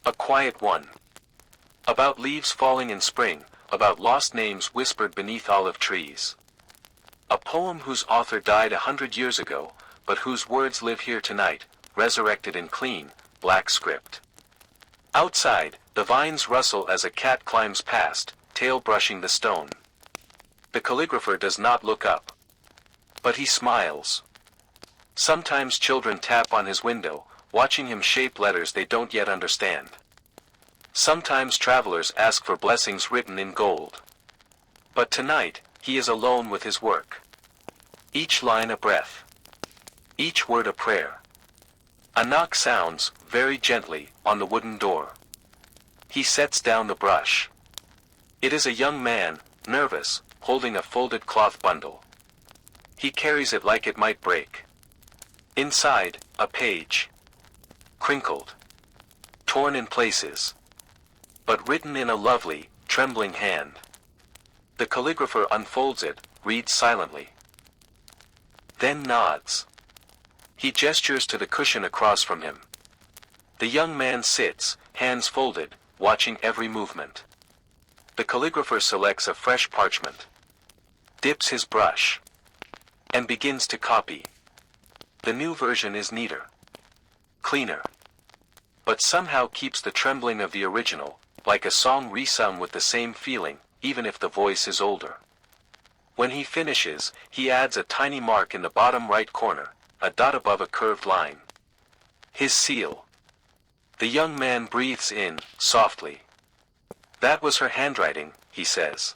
A quiet one. About leaves falling in spring, about lost names whispered beneath olive trees. A poem whose author died 100 years ago, but whose words live here tonight, resurrected in clean, black script. Outside, the vines rustle as a cat climbs past, tail brushing the stone. The calligrapher does not look up. But he smiles. Sometimes children tap on his window, watching him shape letters they don't yet understand. Sometimes travelers ask for blessings written in gold. But tonight, he is alone with his work. Each line a breath. Each word a prayer. A knock sounds, very gently, on the wooden door. He sets down the brush. It is a young man, nervous, holding a folded cloth bundle. He carries it like it might break. Inside, a page. Crinkled. Torn in places. But written in a lovely, trembling hand. The calligrapher unfolds it, reads silently. Then nods. He gestures to the cushion across from him. The young man sits, hands folded, watching every movement. The calligrapher selects a fresh parchment. Dips his brush. And begins to copy. The new version is neater. Cleaner. But somehow keeps the trembling of the original, like a song resung with the same feeling, even if the voice is older. When he finishes, he adds a tiny mark in the bottom right corner, a dot above a curved line. His seal. The young man breathes in, softly. That was her handwriting, he says.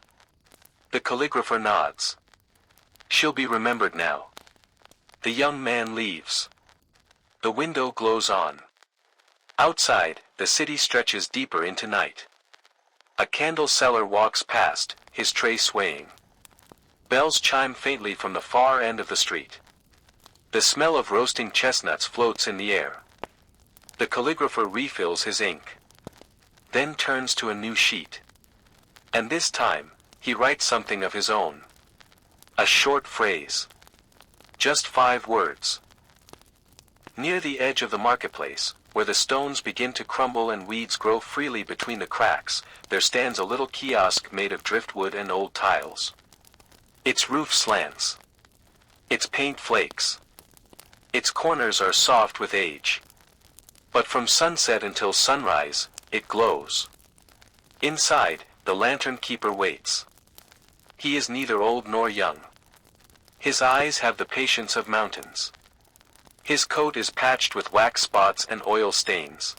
The calligrapher nods. She'll be remembered now. The young man leaves. The window glows on. Outside, the city stretches deeper into night. A candle seller walks past, his tray swaying. Bells chime faintly from the far end of the street. The smell of roasting chestnuts floats in the air. The calligrapher refills his ink. Then turns to a new sheet. And this time, he writes something of his own. A short phrase. Just 5 words. Near the edge of the marketplace, where the stones begin to crumble and weeds grow freely between the cracks, there stands a little kiosk made of driftwood and old tiles. Its roof slants. Its paint flakes. Its corners are soft with age. But from sunset until sunrise, it glows. Inside, the lantern keeper waits. He is neither old nor young. His eyes have the patience of mountains. His coat is patched with wax spots and oil stains.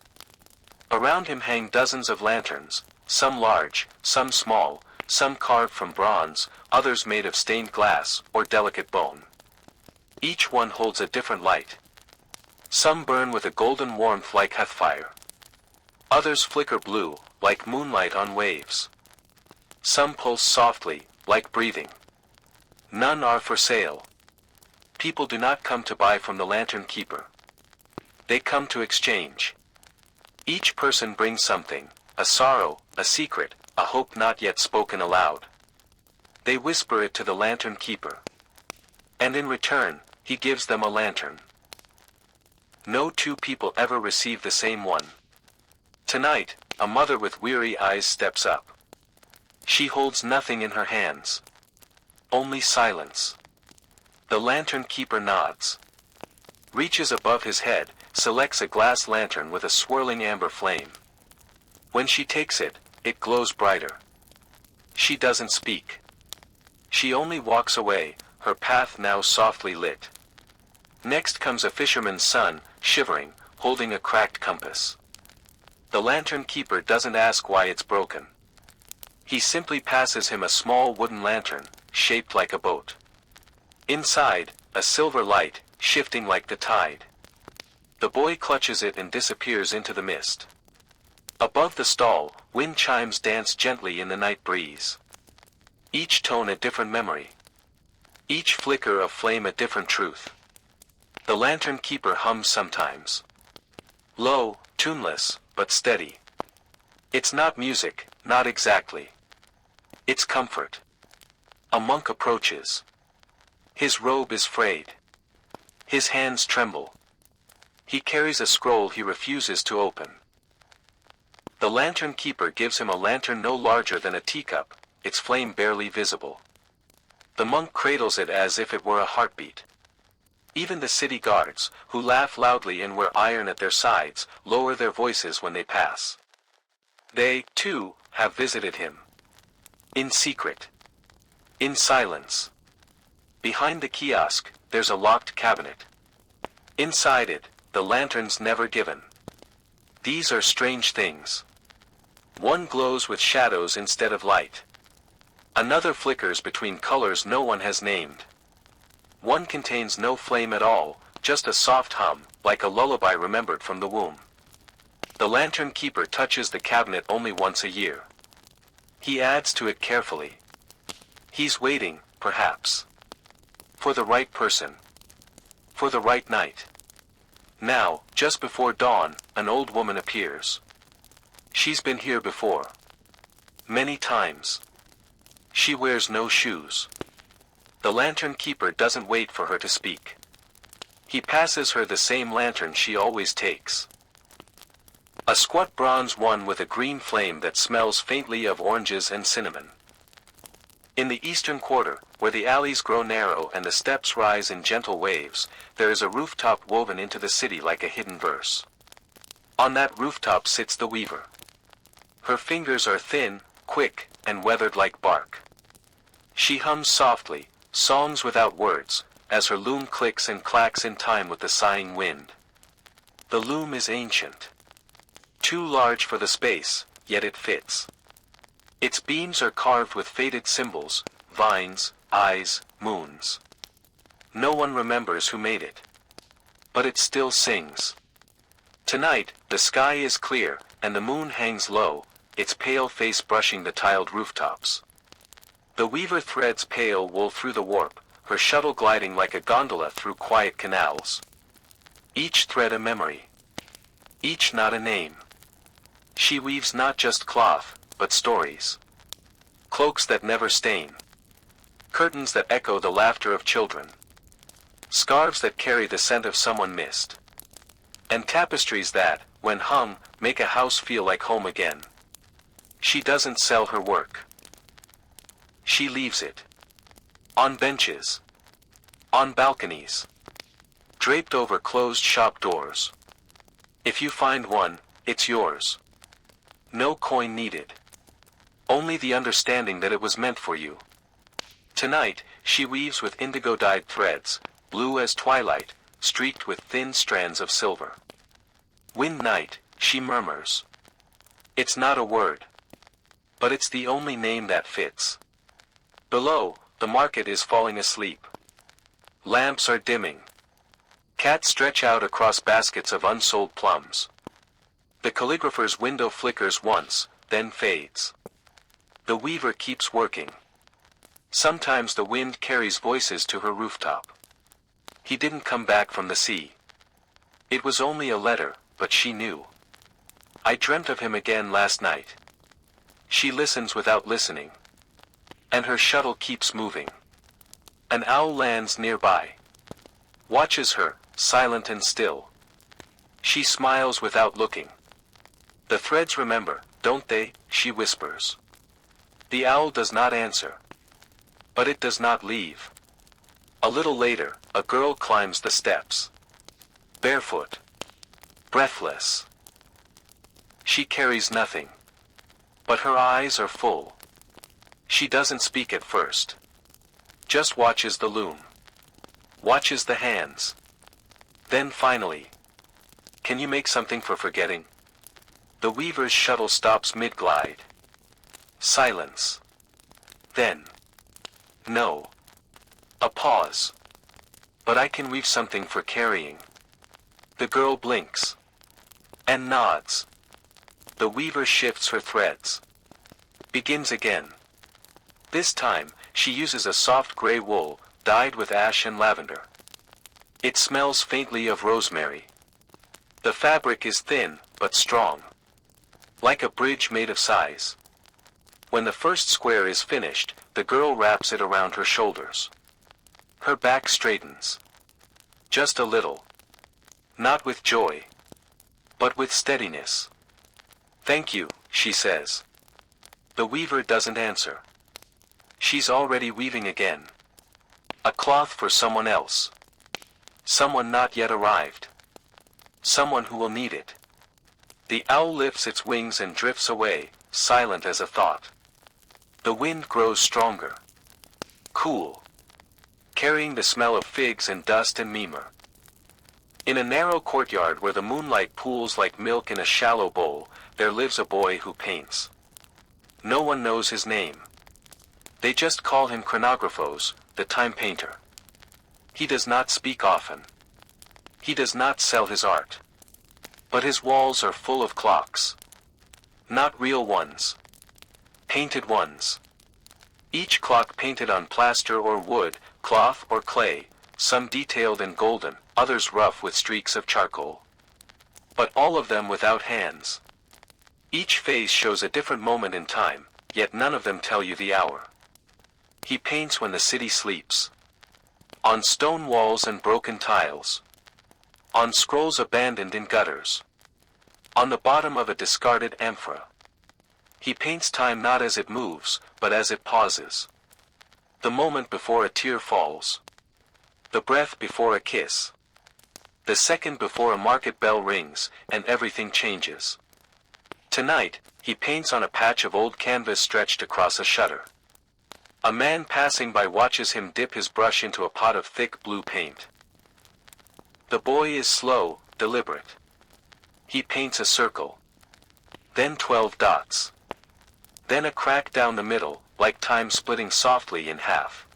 Around him hang dozens of lanterns, some large, some small, some carved from bronze, others made of stained glass or delicate bone. Each one holds a different light. Some burn with a golden warmth like heathfire. Others flicker blue, like moonlight on waves. Some pulse softly, like breathing. None are for sale. People do not come to buy from the lantern keeper. They come to exchange. Each person brings something, a sorrow, a secret, a hope not yet spoken aloud. They whisper it to the lantern keeper. And in return, he gives them a lantern. No two people ever receive the same one. Tonight, a mother with weary eyes steps up. She holds nothing in her hands. Only silence. The lantern keeper nods. Reaches above his head, selects a glass lantern with a swirling amber flame. When she takes it, it glows brighter. She doesn't speak. She only walks away, her path now softly lit. Next comes a fisherman's son, shivering, holding a cracked compass. The lantern keeper doesn't ask why it's broken. He simply passes him a small wooden lantern, shaped like a boat. Inside, a silver light, shifting like the tide. The boy clutches it and disappears into the mist. Above the stall, wind chimes dance gently in the night breeze. Each tone a different memory. Each flicker of flame a different truth. The lantern keeper hums sometimes. Low, tuneless, but steady. It's not music, not exactly. It's comfort. A monk approaches. His robe is frayed. His hands tremble. He carries a scroll he refuses to open. The lantern keeper gives him a lantern no larger than a teacup, its flame barely visible. The monk cradles it as if it were a heartbeat. Even the city guards, who laugh loudly and wear iron at their sides, lower their voices when they pass. They, too, have visited him. In secret. In silence. Behind the kiosk, there's a locked cabinet. Inside it, the lantern's never given. These are strange things. One glows with shadows instead of light. Another flickers between colors no one has named. One contains no flame at all, just a soft hum, like a lullaby remembered from the womb. The lantern keeper touches the cabinet only once a year. He adds to it carefully. He's waiting, perhaps. For the right person. For the right night. Now, just before dawn, an old woman appears. She's been here before. Many times. She wears no shoes. The lantern keeper doesn't wait for her to speak. He passes her the same lantern she always takes. A squat bronze one with a green flame that smells faintly of oranges and cinnamon. In the eastern quarter, where the alleys grow narrow and the steps rise in gentle waves, there is a rooftop woven into the city like a hidden verse. On that rooftop sits the weaver. Her fingers are thin, quick, and weathered like bark. She hums softly, songs without words, as her loom clicks and clacks in time with the sighing wind. The loom is ancient. Too large for the space, yet it fits. Its beams are carved with faded symbols, vines, eyes, moons. No one remembers who made it. But it still sings. Tonight, the sky is clear, and the moon hangs low, its pale face brushing the tiled rooftops. The weaver threads pale wool through the warp, her shuttle gliding like a gondola through quiet canals. Each thread a memory. Each knot a name. She weaves not just cloth, but stories. Cloaks that never stain. Curtains that echo the laughter of children. Scarves that carry the scent of someone missed. And tapestries that, when hung, make a house feel like home again. She doesn't sell her work. She leaves it. On benches. On balconies. Draped over closed shop doors. If you find one, it's yours. No coin needed. Only the understanding that it was meant for you. Tonight, she weaves with indigo-dyed threads, blue as twilight, streaked with thin strands of silver. Wind night, she murmurs. It's not a word. But it's the only name that fits. Below, the market is falling asleep. Lamps are dimming. Cats stretch out across baskets of unsold plums. The calligrapher's window flickers once, then fades. The weaver keeps working. Sometimes the wind carries voices to her rooftop. He didn't come back from the sea. It was only a letter, but she knew. I dreamt of him again last night. She listens without listening. And her shuttle keeps moving. An owl lands nearby. Watches her, silent and still. She smiles without looking. The threads remember, don't they? She whispers. The owl does not answer. But it does not leave. A little later, a girl climbs the steps. Barefoot. Breathless. She carries nothing. But her eyes are full. She doesn't speak at first. Just watches the loom. Watches the hands. Then finally. Can you make something for forgetting? The weaver's shuttle stops mid-glide. Silence. Then. No. A pause. But I can weave something for carrying. The girl blinks. And nods. The weaver shifts her threads. Begins again. This time, she uses a soft gray wool, dyed with ash and lavender. It smells faintly of rosemary. The fabric is thin, but strong. Like a bridge made of sighs. When the first square is finished, the girl wraps it around her shoulders. Her back straightens. Just a little. Not with joy. But with steadiness. Thank you, she says. The weaver doesn't answer. She's already weaving again. A cloth for someone else. Someone not yet arrived. Someone who will need it. The owl lifts its wings and drifts away, silent as a thought. The wind grows stronger. Cool. Carrying the smell of figs and dust and myrrh. In a narrow courtyard where the moonlight pools like milk in a shallow bowl, there lives a boy who paints. No one knows his name. They just call him Chronographos, the time painter. He does not speak often. He does not sell his art. But his walls are full of clocks. Not real ones. Painted ones. Each clock painted on plaster or wood, cloth or clay, some detailed and golden, others rough with streaks of charcoal. But all of them without hands. Each face shows a different moment in time, yet none of them tell you the hour. He paints when the city sleeps. On stone walls and broken tiles. On scrolls abandoned in gutters. On the bottom of a discarded amphora. He paints time not as it moves, but as it pauses. The moment before a tear falls. The breath before a kiss. The second before a market bell rings, and everything changes. Tonight, he paints on a patch of old canvas stretched across a shutter. A man passing by watches him dip his brush into a pot of thick blue paint. The boy is slow, deliberate. He paints a circle. Then 12 dots. Then a crack down the middle, like time splitting softly in half.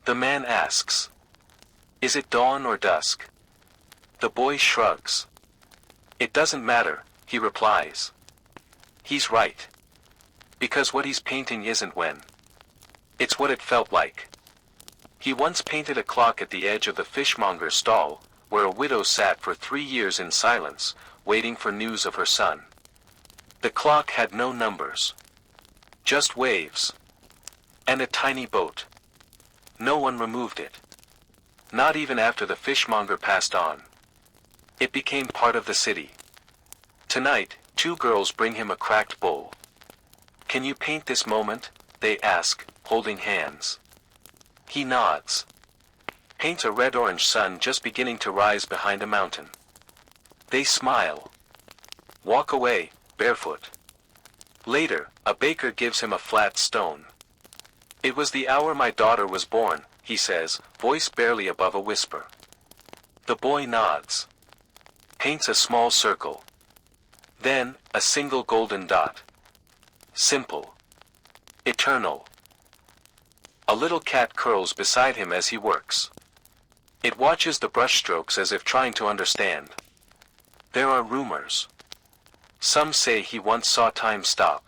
The man asks, "Is it dawn or dusk?" The boy shrugs. "It doesn't matter," he replies. He's right. Because what he's painting isn't when. It's what it felt like. He once painted a clock at the edge of the fishmonger's stall, where a widow sat for 3 years in silence, waiting for news of her son. The clock had no numbers. Just waves. And a tiny boat. No one removed it. Not even after the fishmonger passed on. It became part of the city. Tonight, 2 girls bring him a cracked bowl. "Can you paint this moment?" they ask, holding hands. He nods. Paints a red-orange sun just beginning to rise behind a mountain. They smile. Walk away, barefoot. Later, a baker gives him a flat stone. "It was the hour my daughter was born," he says, voice barely above a whisper. The boy nods. Paints a small circle. Then, a single golden dot. Simple. Eternal. A little cat curls beside him as he works. It watches the brushstrokes as if trying to understand. There are rumors. Some say he once saw time stop.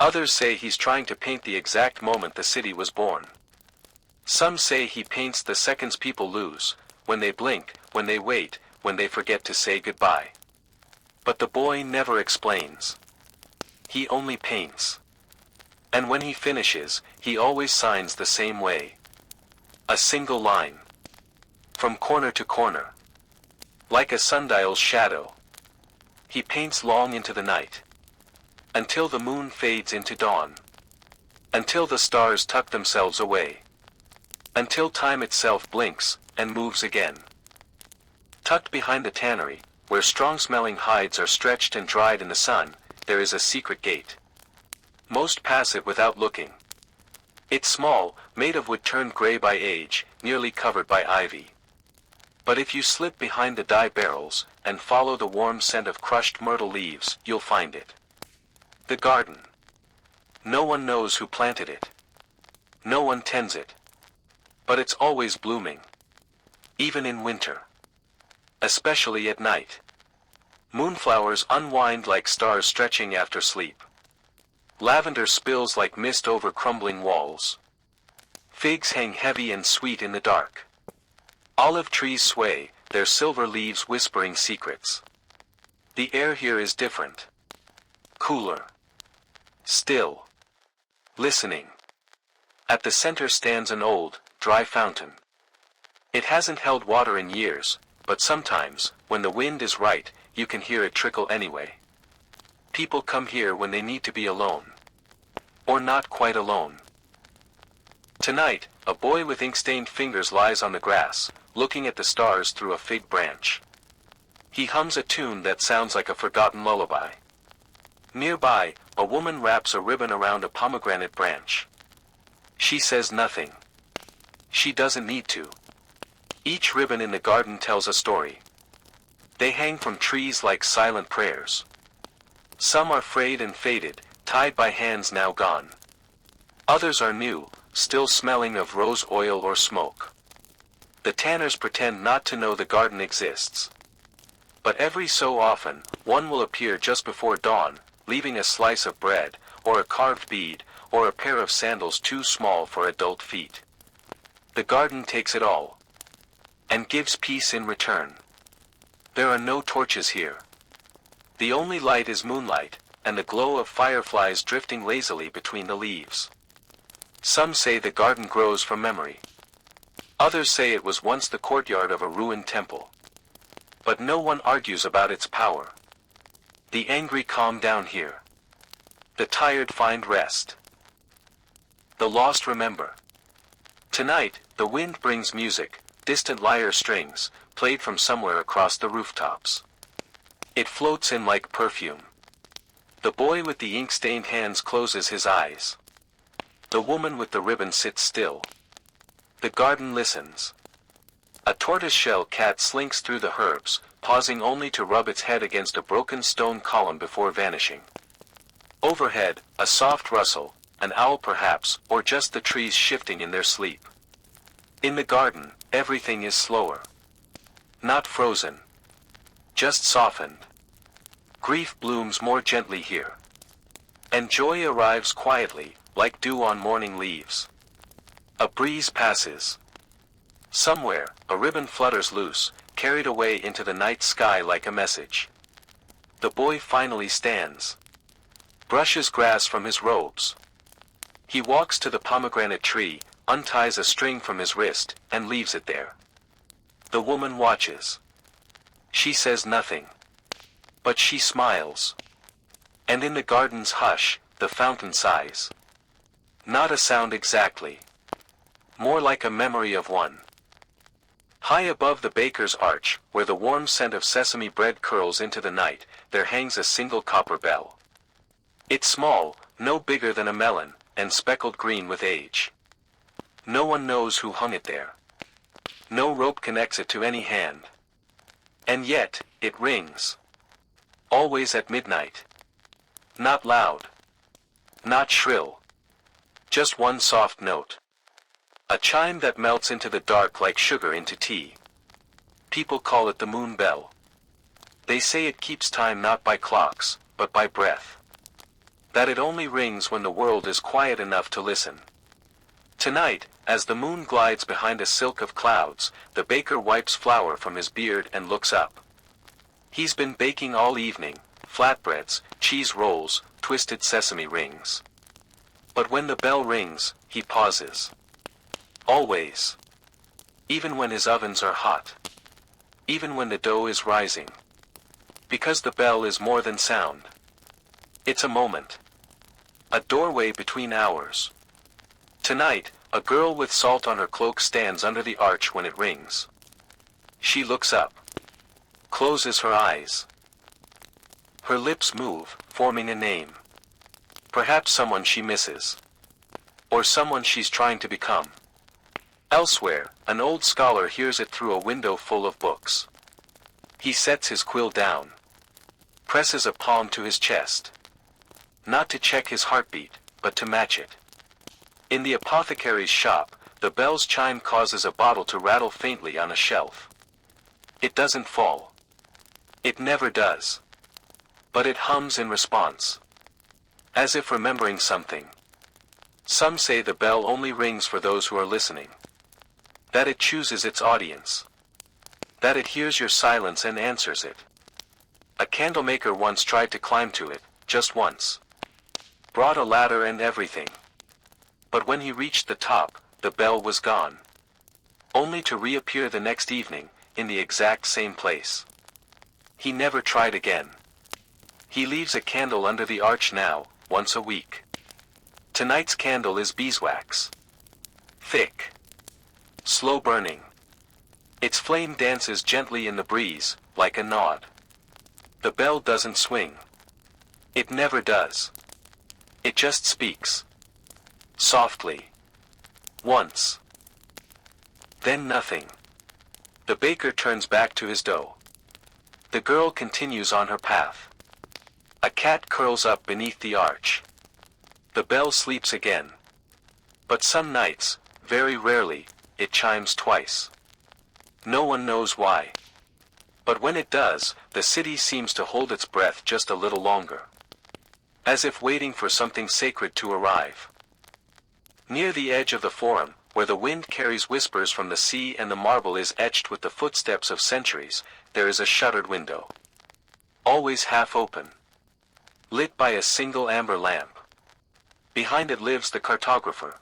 Others say he's trying to paint the exact moment the city was born. Some say he paints the seconds people lose, when they blink, when they wait, when they forget to say goodbye. But the boy never explains. He only paints. And when he finishes, he always signs the same way. A single line. From corner to corner. Like a sundial's shadow. He paints long into the night. Until the moon fades into dawn. Until the stars tuck themselves away. Until time itself blinks, and moves again. Tucked behind the tannery, where strong-smelling hides are stretched and dried in the sun, there is a secret gate. Most pass it without looking. It's small, made of wood turned gray by age, nearly covered by ivy. But if you slip behind the dye barrels, and follow the warm scent of crushed myrtle leaves, you'll find it. The garden. No one knows who planted it. No one tends it. But it's always blooming. Even in winter. Especially at night. Moonflowers unwind like stars stretching after sleep. Lavender spills like mist over crumbling walls. Figs hang heavy and sweet in the dark. Olive trees sway, their silver leaves whispering secrets. The air here is different. Cooler. Still. Listening. At the center stands an old, dry fountain. It hasn't held water in years, but sometimes, when the wind is right, you can hear it trickle anyway. People come here when they need to be alone. Or not quite alone. Tonight, a boy with ink-stained fingers lies on the grass, looking at the stars through a fig branch. He hums a tune that sounds like a forgotten lullaby. Nearby, a woman wraps a ribbon around a pomegranate branch. She says nothing. She doesn't need to. Each ribbon in the garden tells a story. They hang from trees like silent prayers. Some are frayed and faded, tied by hands now gone. Others are new, still smelling of rose oil or smoke. The tanners pretend not to know the garden exists. But every so often, one will appear just before dawn, leaving a slice of bread, or a carved bead, or a pair of sandals too small for adult feet. The garden takes it all. And gives peace in return. There are no torches here. The only light is moonlight, and the glow of fireflies drifting lazily between the leaves. Some say the garden grows from memory. Others say it was once the courtyard of a ruined temple. But no one argues about its power. The angry calm down here. The tired find rest. The lost remember. Tonight, the wind brings music, distant lyre strings, played from somewhere across the rooftops. It floats in like perfume. The boy with the ink-stained hands closes his eyes. The woman with the ribbon sits still. The garden listens. A tortoise-shell cat slinks through the herbs, pausing only to rub its head against a broken stone column before vanishing. Overhead, a soft rustle, an owl perhaps, or just the trees shifting in their sleep. In the garden, everything is slower. Not frozen. Just softened. Grief blooms more gently here. And joy arrives quietly, like dew on morning leaves. A breeze passes. Somewhere, a ribbon flutters loose, carried away into the night sky like a message. The boy finally stands. Brushes grass from his robes. He walks to the pomegranate tree, unties a string from his wrist, and leaves it there. The woman watches. She says nothing. But she smiles. And in the garden's hush, the fountain sighs. Not a sound exactly. More like a memory of one. High above the baker's arch, where the warm scent of sesame bread curls into the night, there hangs a single copper bell. It's small, no bigger than a melon, and speckled green with age. No one knows who hung it there. No rope connects it to any hand. And yet, it rings. Always at midnight. Not loud. Not shrill. Just one soft note. A chime that melts into the dark like sugar into tea. People call it the moon bell. They say it keeps time not by clocks, but by breath. That it only rings when the world is quiet enough to listen. Tonight, as the moon glides behind a silk of clouds, the baker wipes flour from his beard and looks up. He's been baking all evening, flatbreads, cheese rolls, twisted sesame rings. But when the bell rings, he pauses. Always. Even when his ovens are hot. Even when the dough is rising. Because the bell is more than sound. It's a moment. A doorway between hours. Tonight, a girl with salt on her cloak stands under the arch when it rings. She looks up. Closes her eyes. Her lips move, forming a name. Perhaps someone she misses. Or someone she's trying to become. Elsewhere, an old scholar hears it through a window full of books. He sets his quill down. Presses a palm to his chest. Not to check his heartbeat, but to match it. In the apothecary's shop, the bell's chime causes a bottle to rattle faintly on a shelf. It doesn't fall. It never does. But it hums in response. As if remembering something. Some say the bell only rings for those who are listening. That it chooses its audience. That it hears your silence and answers it. A candlemaker once tried to climb to it, just once. Brought a ladder and everything. But when he reached the top, the bell was gone. Only to reappear the next evening, in the exact same place. He never tried again. He leaves a candle under the arch now, once a week. Tonight's candle is beeswax. Thick. Slow burning. Its flame dances gently in the breeze, like a nod. The bell doesn't swing. It never does. It just speaks. Softly. Once. Then nothing. The baker turns back to his dough. The girl continues on her path. A cat curls up beneath the arch. The bell sleeps again. But some nights, very rarely, it chimes twice. No one knows why. But when it does, the city seems to hold its breath just a little longer. As if waiting for something sacred to arrive. Near the edge of the forum, where the wind carries whispers from the sea and the marble is etched with the footsteps of centuries, there is a shuttered window. Always half open. Lit by a single amber lamp. Behind it lives the cartographer.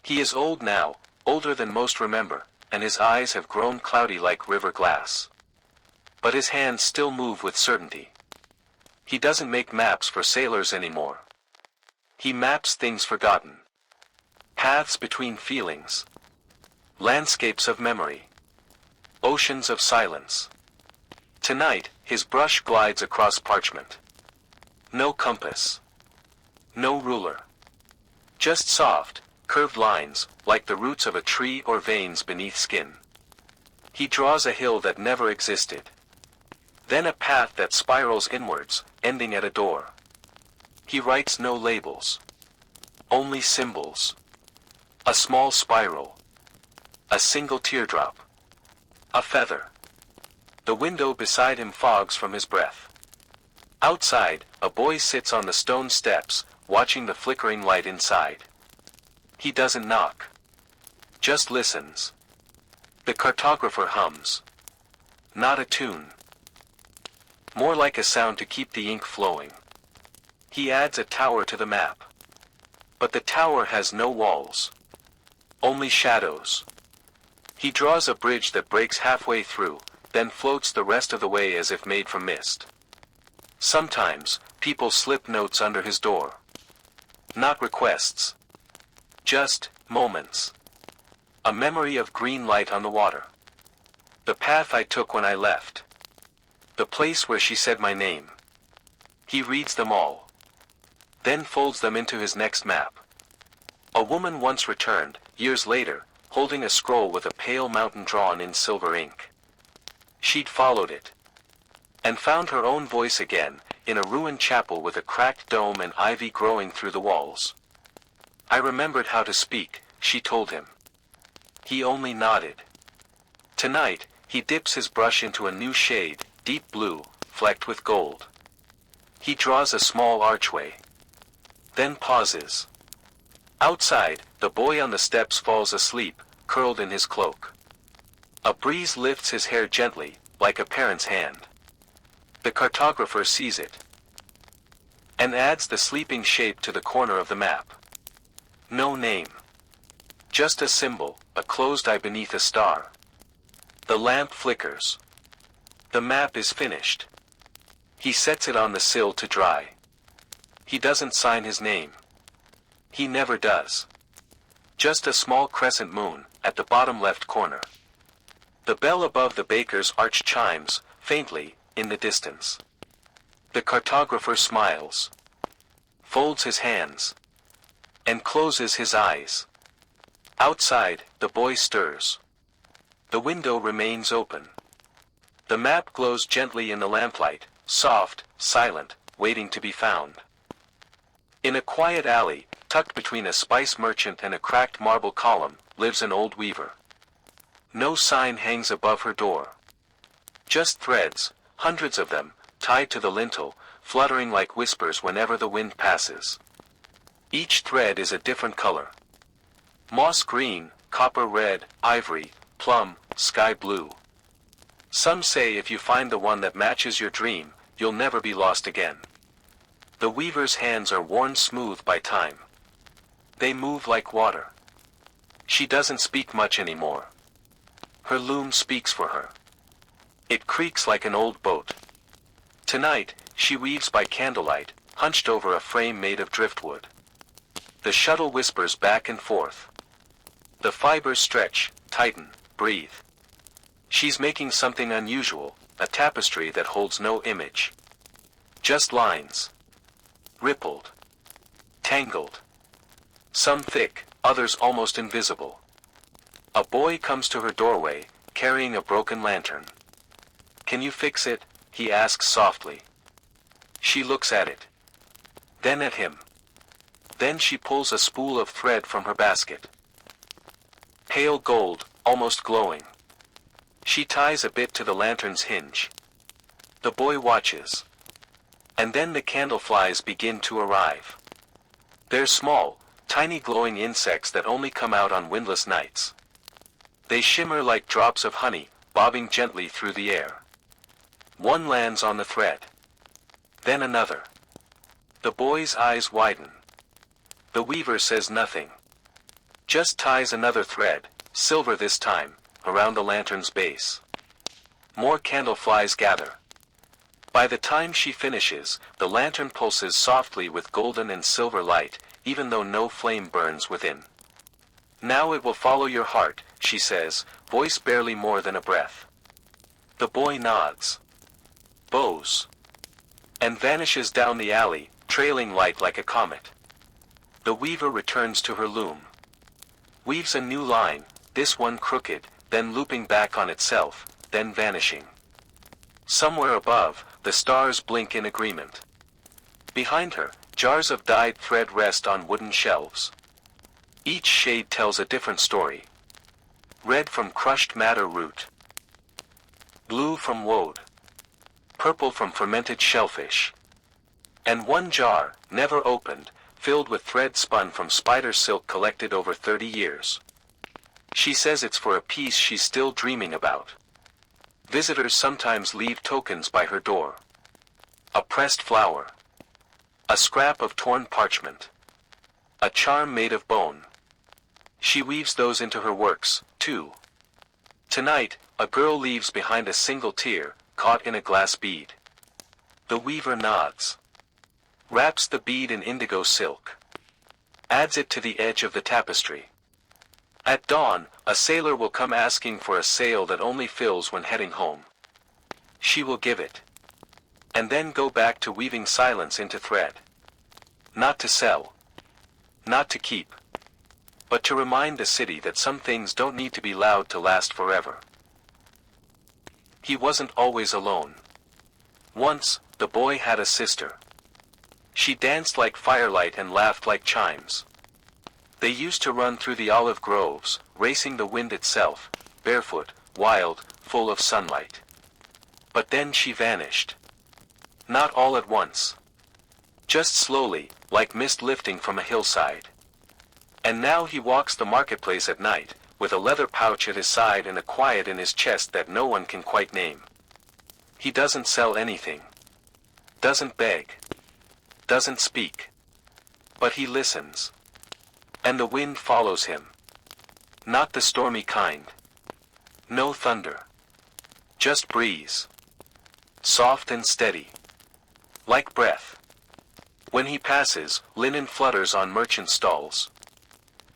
He is old now, older than most remember, and his eyes have grown cloudy like river glass. But his hands still move with certainty. He doesn't make maps for sailors anymore. He maps things forgotten. Paths between feelings. Landscapes of memory. Oceans of silence. Tonight, his brush glides across parchment. No compass. No ruler. Just soft, curved lines, like the roots of a tree or veins beneath skin. He draws a hill that never existed. Then a path that spirals inwards, ending at a door. He writes no labels. Only symbols. A small spiral. A single teardrop. A feather. The window beside him fogs from his breath. Outside, a boy sits on the stone steps, watching the flickering light inside. He doesn't knock. Just listens. The cartographer hums. Not a tune. More like a sound to keep the ink flowing. He adds a tower to the map. But the tower has no walls. Only shadows. He draws a bridge that breaks halfway through, then floats the rest of the way as if made from mist. Sometimes, people slip notes under his door. Not requests. Just moments. A memory of green light on the water. The path I took when I left. The place where she said my name. He reads them all. Then folds them into his next map. A woman once returned, years later, holding a scroll with a pale mountain drawn in silver ink. She'd followed it. And found her own voice again, in a ruined chapel with a cracked dome and ivy growing through the walls. I remembered how to speak, she told him. He only nodded. Tonight, he dips his brush into a new shade, deep blue, flecked with gold. He draws a small archway. Then pauses. Outside, the boy on the steps falls asleep, curled in his cloak. A breeze lifts his hair gently, like a parent's hand. The cartographer sees it, and adds the sleeping shape to the corner of the map. No name. Just a symbol, a closed eye beneath a star. The lamp flickers. The map is finished. He sets it on the sill to dry. He doesn't sign his name. He never does. Just a small crescent moon, at the bottom left corner. The bell above the baker's arch chimes, faintly, in the distance. The cartographer smiles, folds his hands, and closes his eyes. Outside, the boy stirs. The window remains open. The map glows gently in the lamplight, soft, silent, waiting to be found. In a quiet alley, tucked between a spice merchant and a cracked marble column, lives an old weaver. No sign hangs above her door. Just threads, hundreds of them, tied to the lintel, fluttering like whispers whenever the wind passes. Each thread is a different color. Moss green, copper red, ivory, plum, sky blue. Some say if you find the one that matches your dream, you'll never be lost again. The weaver's hands are worn smooth by time. They move like water. She doesn't speak much anymore. Her loom speaks for her. It creaks like an old boat. Tonight, she weaves by candlelight, hunched over a frame made of driftwood. The shuttle whispers back and forth. The fibers stretch, tighten, breathe. She's making something unusual, a tapestry that holds no image. Just lines. Rippled. Tangled. Some thick, others almost invisible. A boy comes to her doorway, carrying a broken lantern. "Can you fix it?" he asks softly. She looks at it. Then at him. Then she pulls a spool of thread from her basket. Pale gold, almost glowing. She ties a bit to the lantern's hinge. The boy watches. And then the candleflies begin to arrive. They're small, tiny glowing insects that only come out on windless nights. They shimmer like drops of honey, bobbing gently through the air. One lands on the thread. Then another. The boy's eyes widen. The weaver says nothing. Just ties another thread, silver this time, around the lantern's base. More candleflies gather. By the time she finishes, the lantern pulses softly with golden and silver light, even though no flame burns within. "Now it will follow your heart," she says, voice barely more than a breath. The boy nods. Bows. And vanishes down the alley, trailing light like a comet. The weaver returns to her loom. Weaves a new line, this one crooked, then looping back on itself, then vanishing. Somewhere above, the stars blink in agreement. Behind her, jars of dyed thread rest on wooden shelves. Each shade tells a different story. Red from crushed madder root. Blue from woad. Purple from fermented shellfish. And one jar, never opened, filled with thread spun from spider silk collected over 30 years. She says it's for a piece she's still dreaming about. Visitors sometimes leave tokens by her door. A pressed flower. A scrap of torn parchment. A charm made of bone. She weaves those into her works, too. Tonight, a girl leaves behind a single tear, caught in a glass bead. The weaver nods. Wraps the bead in indigo silk. Adds it to the edge of the tapestry. At dawn, a sailor will come asking for a sail that only fills when heading home. She will give it. And then go back to weaving silence into thread. Not to sell. Not to keep. But to remind the city that some things don't need to be loud to last forever. He wasn't always alone. Once, the boy had a sister. She danced like firelight and laughed like chimes. They used to run through the olive groves, racing the wind itself, barefoot, wild, full of sunlight. But then she vanished. Not all at once. Just slowly, like mist lifting from a hillside. And now he walks the marketplace at night, with a leather pouch at his side and a quiet in his chest that no one can quite name. He doesn't sell anything. Doesn't beg. Doesn't speak. But he listens. And the wind follows him. Not the stormy kind. No thunder. Just breeze. Soft and steady. Like breath. When he passes, linen flutters on merchant stalls.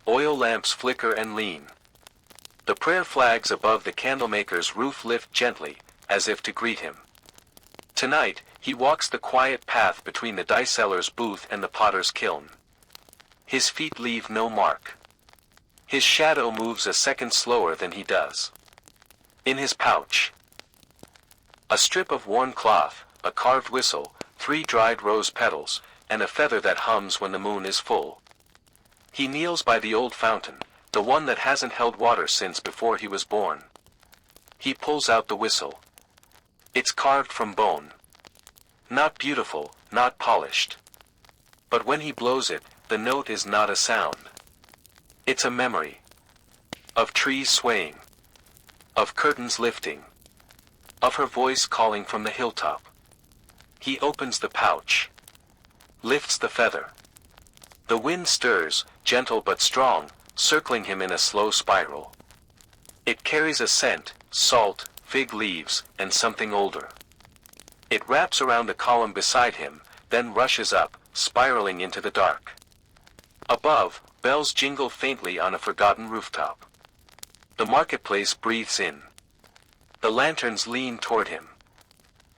Oil lamps flicker and lean. The prayer flags above the candlemaker's roof lift gently, as if to greet him. Tonight, he walks the quiet path between the dye seller's booth and the potter's kiln. His feet leave no mark. His shadow moves a second slower than he does. In his pouch, a strip of worn cloth, a carved whistle, 3 dried rose petals, and a feather that hums when the moon is full. He kneels by the old fountain, the one that hasn't held water since before he was born. He pulls out the whistle. It's carved from bone. Not beautiful, not polished. But when he blows it, the note is not a sound. It's a memory. Of trees swaying. Of curtains lifting. Of her voice calling from the hilltop. He opens the pouch. Lifts the feather. The wind stirs, gentle but strong, circling him in a slow spiral. It carries a scent, salt, fig leaves, and something older. It wraps around the column beside him, then rushes up, spiraling into the dark. Above, bells jingle faintly on a forgotten rooftop. The marketplace breathes in. The lanterns lean toward him.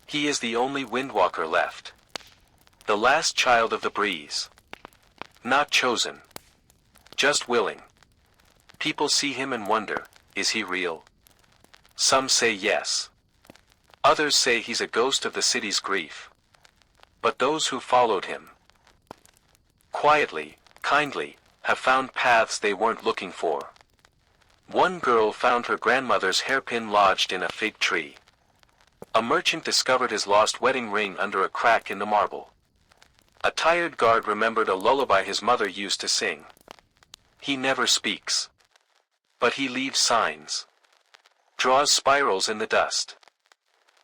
He is the only windwalker left. The last child of the breeze. Not chosen. Just willing. People see him and wonder, is he real? Some say yes. Others say he's a ghost of the city's grief. But those who followed him, quietly, kindly, have found paths they weren't looking for. One girl found her grandmother's hairpin lodged in a fig tree. A merchant discovered his lost wedding ring under a crack in the marble. A tired guard remembered a lullaby his mother used to sing. He never speaks. But he leaves signs. Draws spirals in the dust.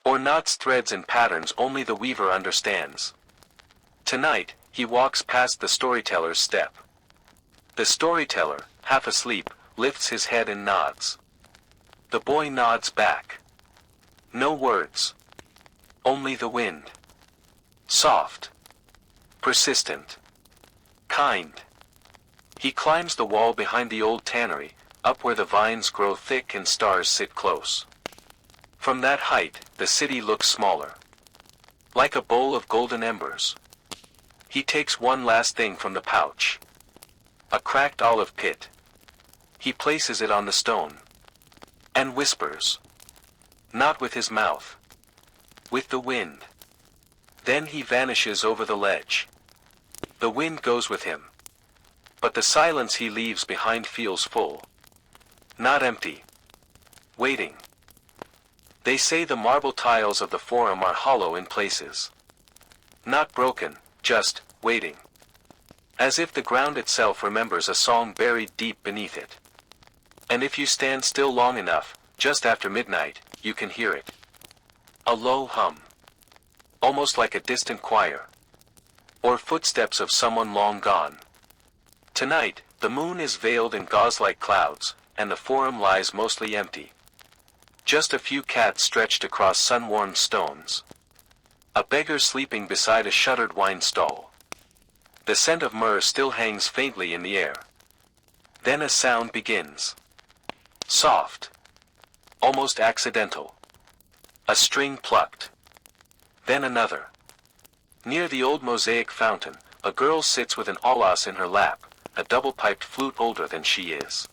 Or knots threads in patterns only the weaver understands. Tonight, he walks past the storyteller's step. The storyteller, half asleep, lifts his head and nods. The boy nods back. No words. Only the wind. Soft. Persistent. Kind. He climbs the wall behind the old tannery, up where the vines grow thick and stars sit close. From that height, the city looks smaller. Like a bowl of golden embers. He takes one last thing from the pouch. A cracked olive pit. He places it on the stone. And whispers. Not with his mouth. With the wind. Then he vanishes over the ledge. The wind goes with him. But the silence he leaves behind feels full. Not empty. Waiting. They say the marble tiles of the forum are hollow in places. Not broken, just waiting. As if the ground itself remembers a song buried deep beneath it. And if you stand still long enough, just after midnight, you can hear it. A low hum. Almost like a distant choir. Or footsteps of someone long gone. Tonight, the moon is veiled in gauze-like clouds, and the forum lies mostly empty. Just a few cats stretched across sun-warmed stones. A beggar sleeping beside a shuttered wine stall. The scent of myrrh still hangs faintly in the air. Then a sound begins. Soft. Almost accidental. A string plucked. Then another. Near the old Mosaic fountain, a girl sits with an aulos in her lap, a double-piped flute older than she is.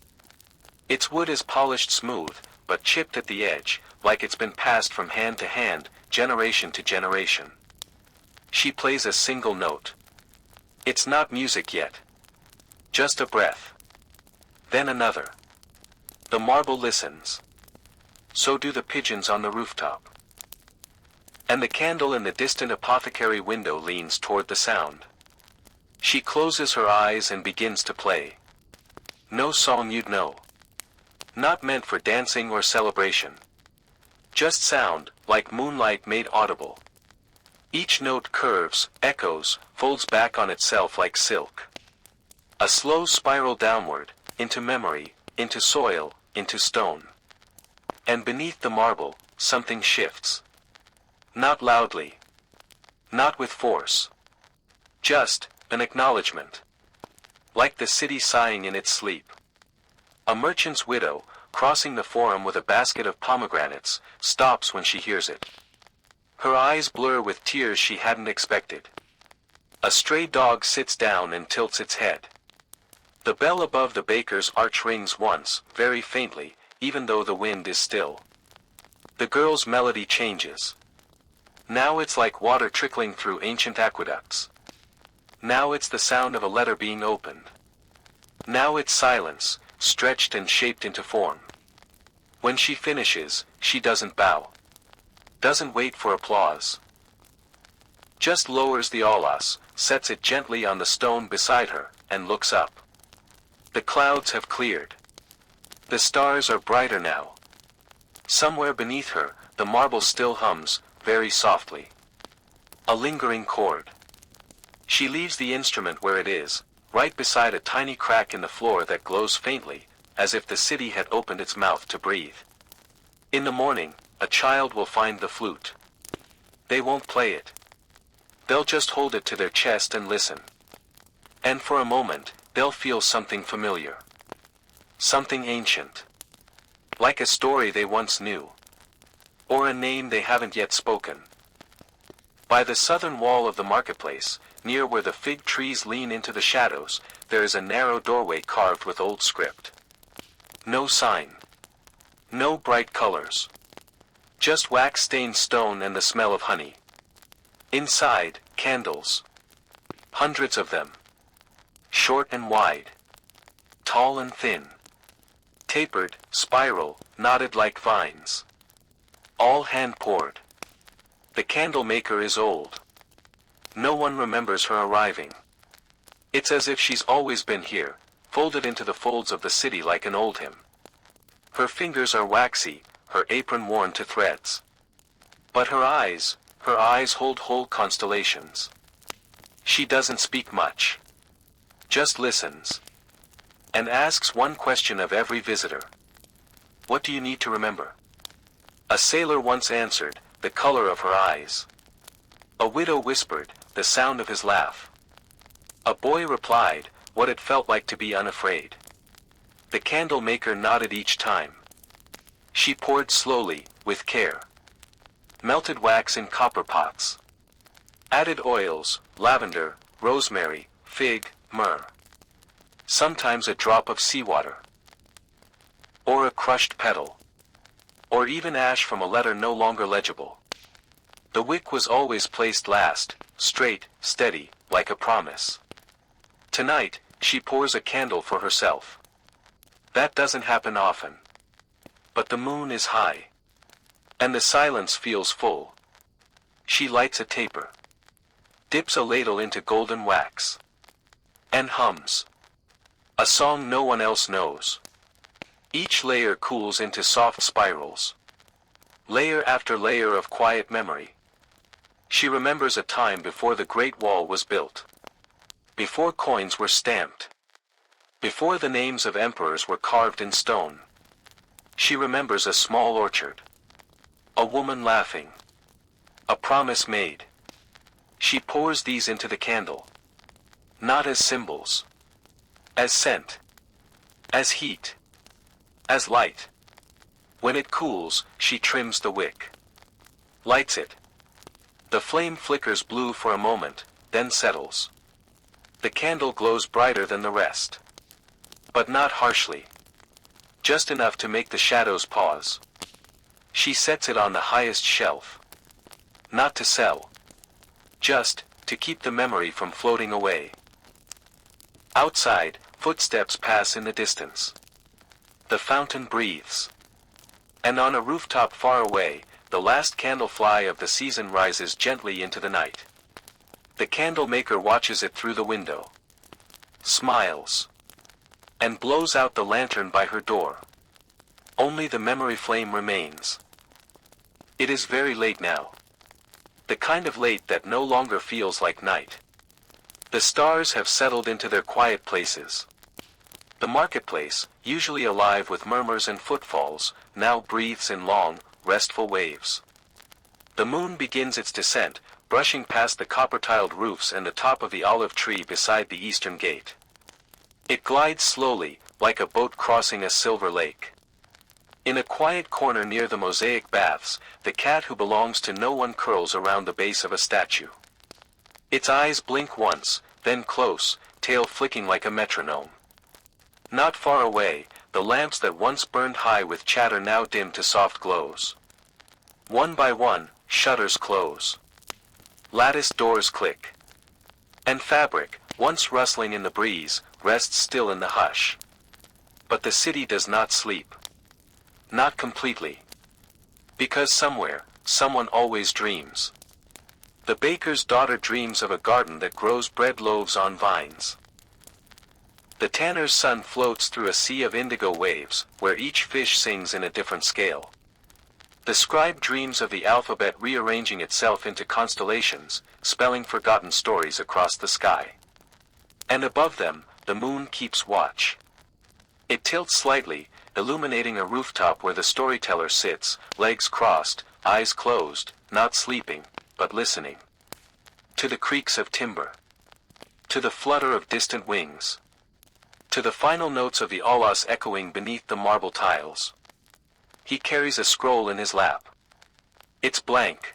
Its wood is polished smooth, but chipped at the edge, like it's been passed from hand to hand, generation to generation. She plays a single note. It's not music yet. Just a breath. Then another. The marble listens. So do the pigeons on the rooftop. And the candle in the distant apothecary window leans toward the sound. She closes her eyes and begins to play. No song you'd know. Not meant for dancing or celebration. Just sound, like moonlight made audible. Each note curves, echoes, folds back on itself like silk. A slow spiral downward, into memory, into soil, into stone. And beneath the marble, something shifts. Not loudly. Not with force. Just, an acknowledgement. Like the city sighing in its sleep. A merchant's widow, crossing the forum with a basket of pomegranates, stops when she hears it. Her eyes blur with tears she hadn't expected. A stray dog sits down and tilts its head. The bell above the baker's arch rings once, very faintly, even though the wind is still. The girl's melody changes. Now it's like water trickling through ancient aqueducts. Now it's the sound of a letter being opened. Now it's silence, stretched and shaped into form. When she finishes, she doesn't bow. Doesn't wait for applause. Just lowers the aulas, sets it gently on the stone beside her, and looks up. The clouds have cleared. The stars are brighter now. Somewhere beneath her, the marble still hums, very softly. A lingering chord. She leaves the instrument where it is, right beside a tiny crack in the floor that glows faintly, as if the city had opened its mouth to breathe. In the morning, a child will find the flute. They won't play it. They'll just hold it to their chest and listen. And for a moment, they'll feel something familiar. Something ancient. Like a story they once knew. Or a name they haven't yet spoken. By the southern wall of the marketplace, near where the fig trees lean into the shadows, there is a narrow doorway carved with old script. No sign. No bright colors. Just wax-stained stone and the smell of honey. Inside, candles. Hundreds of them. Short and wide. Tall and thin. Tapered, spiral, knotted like vines. All hand-poured. The candle maker is old. No one remembers her arriving. It's as if she's always been here, folded into the folds of the city like an old hymn. Her fingers are waxy, her apron worn to threads. But her eyes hold whole constellations. She doesn't speak much. Just listens. And asks one question of every visitor. What do you need to remember? A sailor once answered, the color of her eyes. A widow whispered, the sound of his laugh. A boy replied, what it felt like to be unafraid. The candle maker nodded each time. She poured slowly, with care. Melted wax in copper pots. Added oils, lavender, rosemary, fig, myrrh. Sometimes a drop of seawater. Or a crushed petal. Or even ash from a letter no longer legible. The wick was always placed last, straight, steady, like a promise. Tonight, she pours a candle for herself. That doesn't happen often. But the moon is high. And the silence feels full. She lights a taper. Dips a ladle into golden wax. And hums. A song no one else knows. Each layer cools into soft spirals. Layer after layer of quiet memory. She remembers a time before the Great Wall was built. Before coins were stamped. Before the names of emperors were carved in stone. She remembers a small orchard. A woman laughing. A promise made. She pours these into the candle. Not as symbols. As scent. As heat. As light. When it cools, she trims the wick. Lights it. The flame flickers blue for a moment, then settles. The candle glows brighter than the rest. But not harshly. Just enough to make the shadows pause. She sets it on the highest shelf. Not to sell. Just, to keep the memory from floating away. Outside, footsteps pass in the distance. The fountain breathes. And on a rooftop far away, the last candle fly of the season rises gently into the night. The candle maker watches it through the window, smiles, and blows out the lantern by her door. Only the memory flame remains. It is very late now. The kind of late that no longer feels like night. The stars have settled into their quiet places. The marketplace, usually alive with murmurs and footfalls, now breathes in long, restful waves. The moon begins its descent, brushing past the copper-tiled roofs and the top of the olive tree beside the eastern gate. It glides slowly, like a boat crossing a silver lake. In a quiet corner near the Mosaic baths, the cat who belongs to no one curls around the base of a statue. Its eyes blink once, then close, tail flicking like a metronome. Not far away, the lamps that once burned high with chatter now dim to soft glows. One by one, shutters close. Latticed doors click. And fabric, once rustling in the breeze, rests still in the hush. But the city does not sleep. Not completely. Because somewhere, someone always dreams. The baker's daughter dreams of a garden that grows bread loaves on vines. The tanner's son floats through a sea of indigo waves, where each fish sings in a different scale. The scribe dreams of the alphabet rearranging itself into constellations, spelling forgotten stories across the sky. And above them, the moon keeps watch. It tilts slightly, illuminating a rooftop where the storyteller sits, legs crossed, eyes closed, not sleeping, but listening. To the creaks of timber. To the flutter of distant wings. To the final notes of the aulos echoing beneath the marble tiles. He carries a scroll in his lap. It's blank.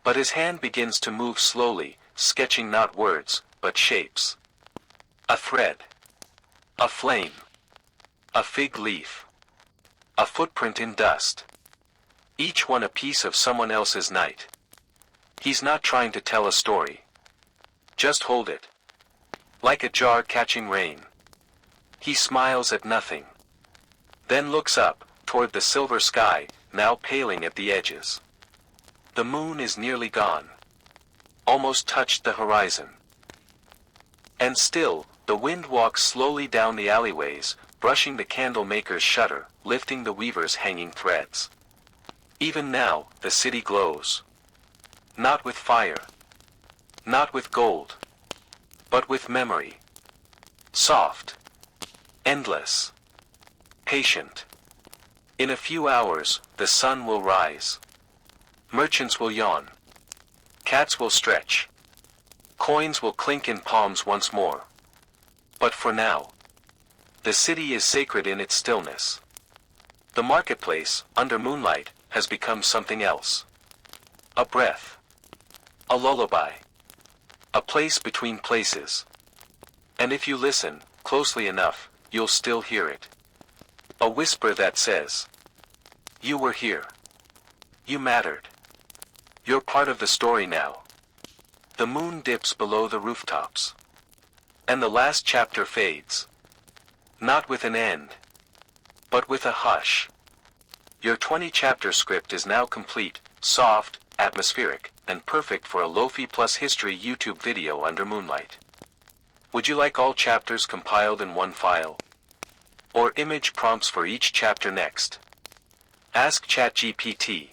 But his hand begins to move slowly, sketching not words, but shapes. A thread. A flame. A fig leaf. A footprint in dust. Each one a piece of someone else's night. He's not trying to tell a story. Just hold it. Like a jar catching rain. He smiles at nothing. Then looks up, toward the silver sky, now paling at the edges. The moon is nearly gone. Almost touched the horizon. And still, the wind walks slowly down the alleyways, brushing the candle maker's shutter, lifting the weaver's hanging threads. Even now, the city glows. Not with fire. Not with gold. But with memory. Soft. Endless. Patient. In a few hours, the sun will rise. Merchants will yawn. Cats will stretch. Coins will clink in palms once more. But for now, the city is sacred in its stillness. The marketplace, under moonlight, has become something else. A breath. A lullaby. A place between places. And if you listen, closely enough, you'll still hear it. A whisper that says, "You were here. You mattered. You're part of the story now." The moon dips below the rooftops. And the last chapter fades. Not with an end, but with a hush. Your 20-chapter script is now complete, soft, atmospheric, and perfect for a Lofi plus history YouTube video under Moonlight. Would you like all chapters compiled in one file? Or image prompts for each chapter next? Ask ChatGPT.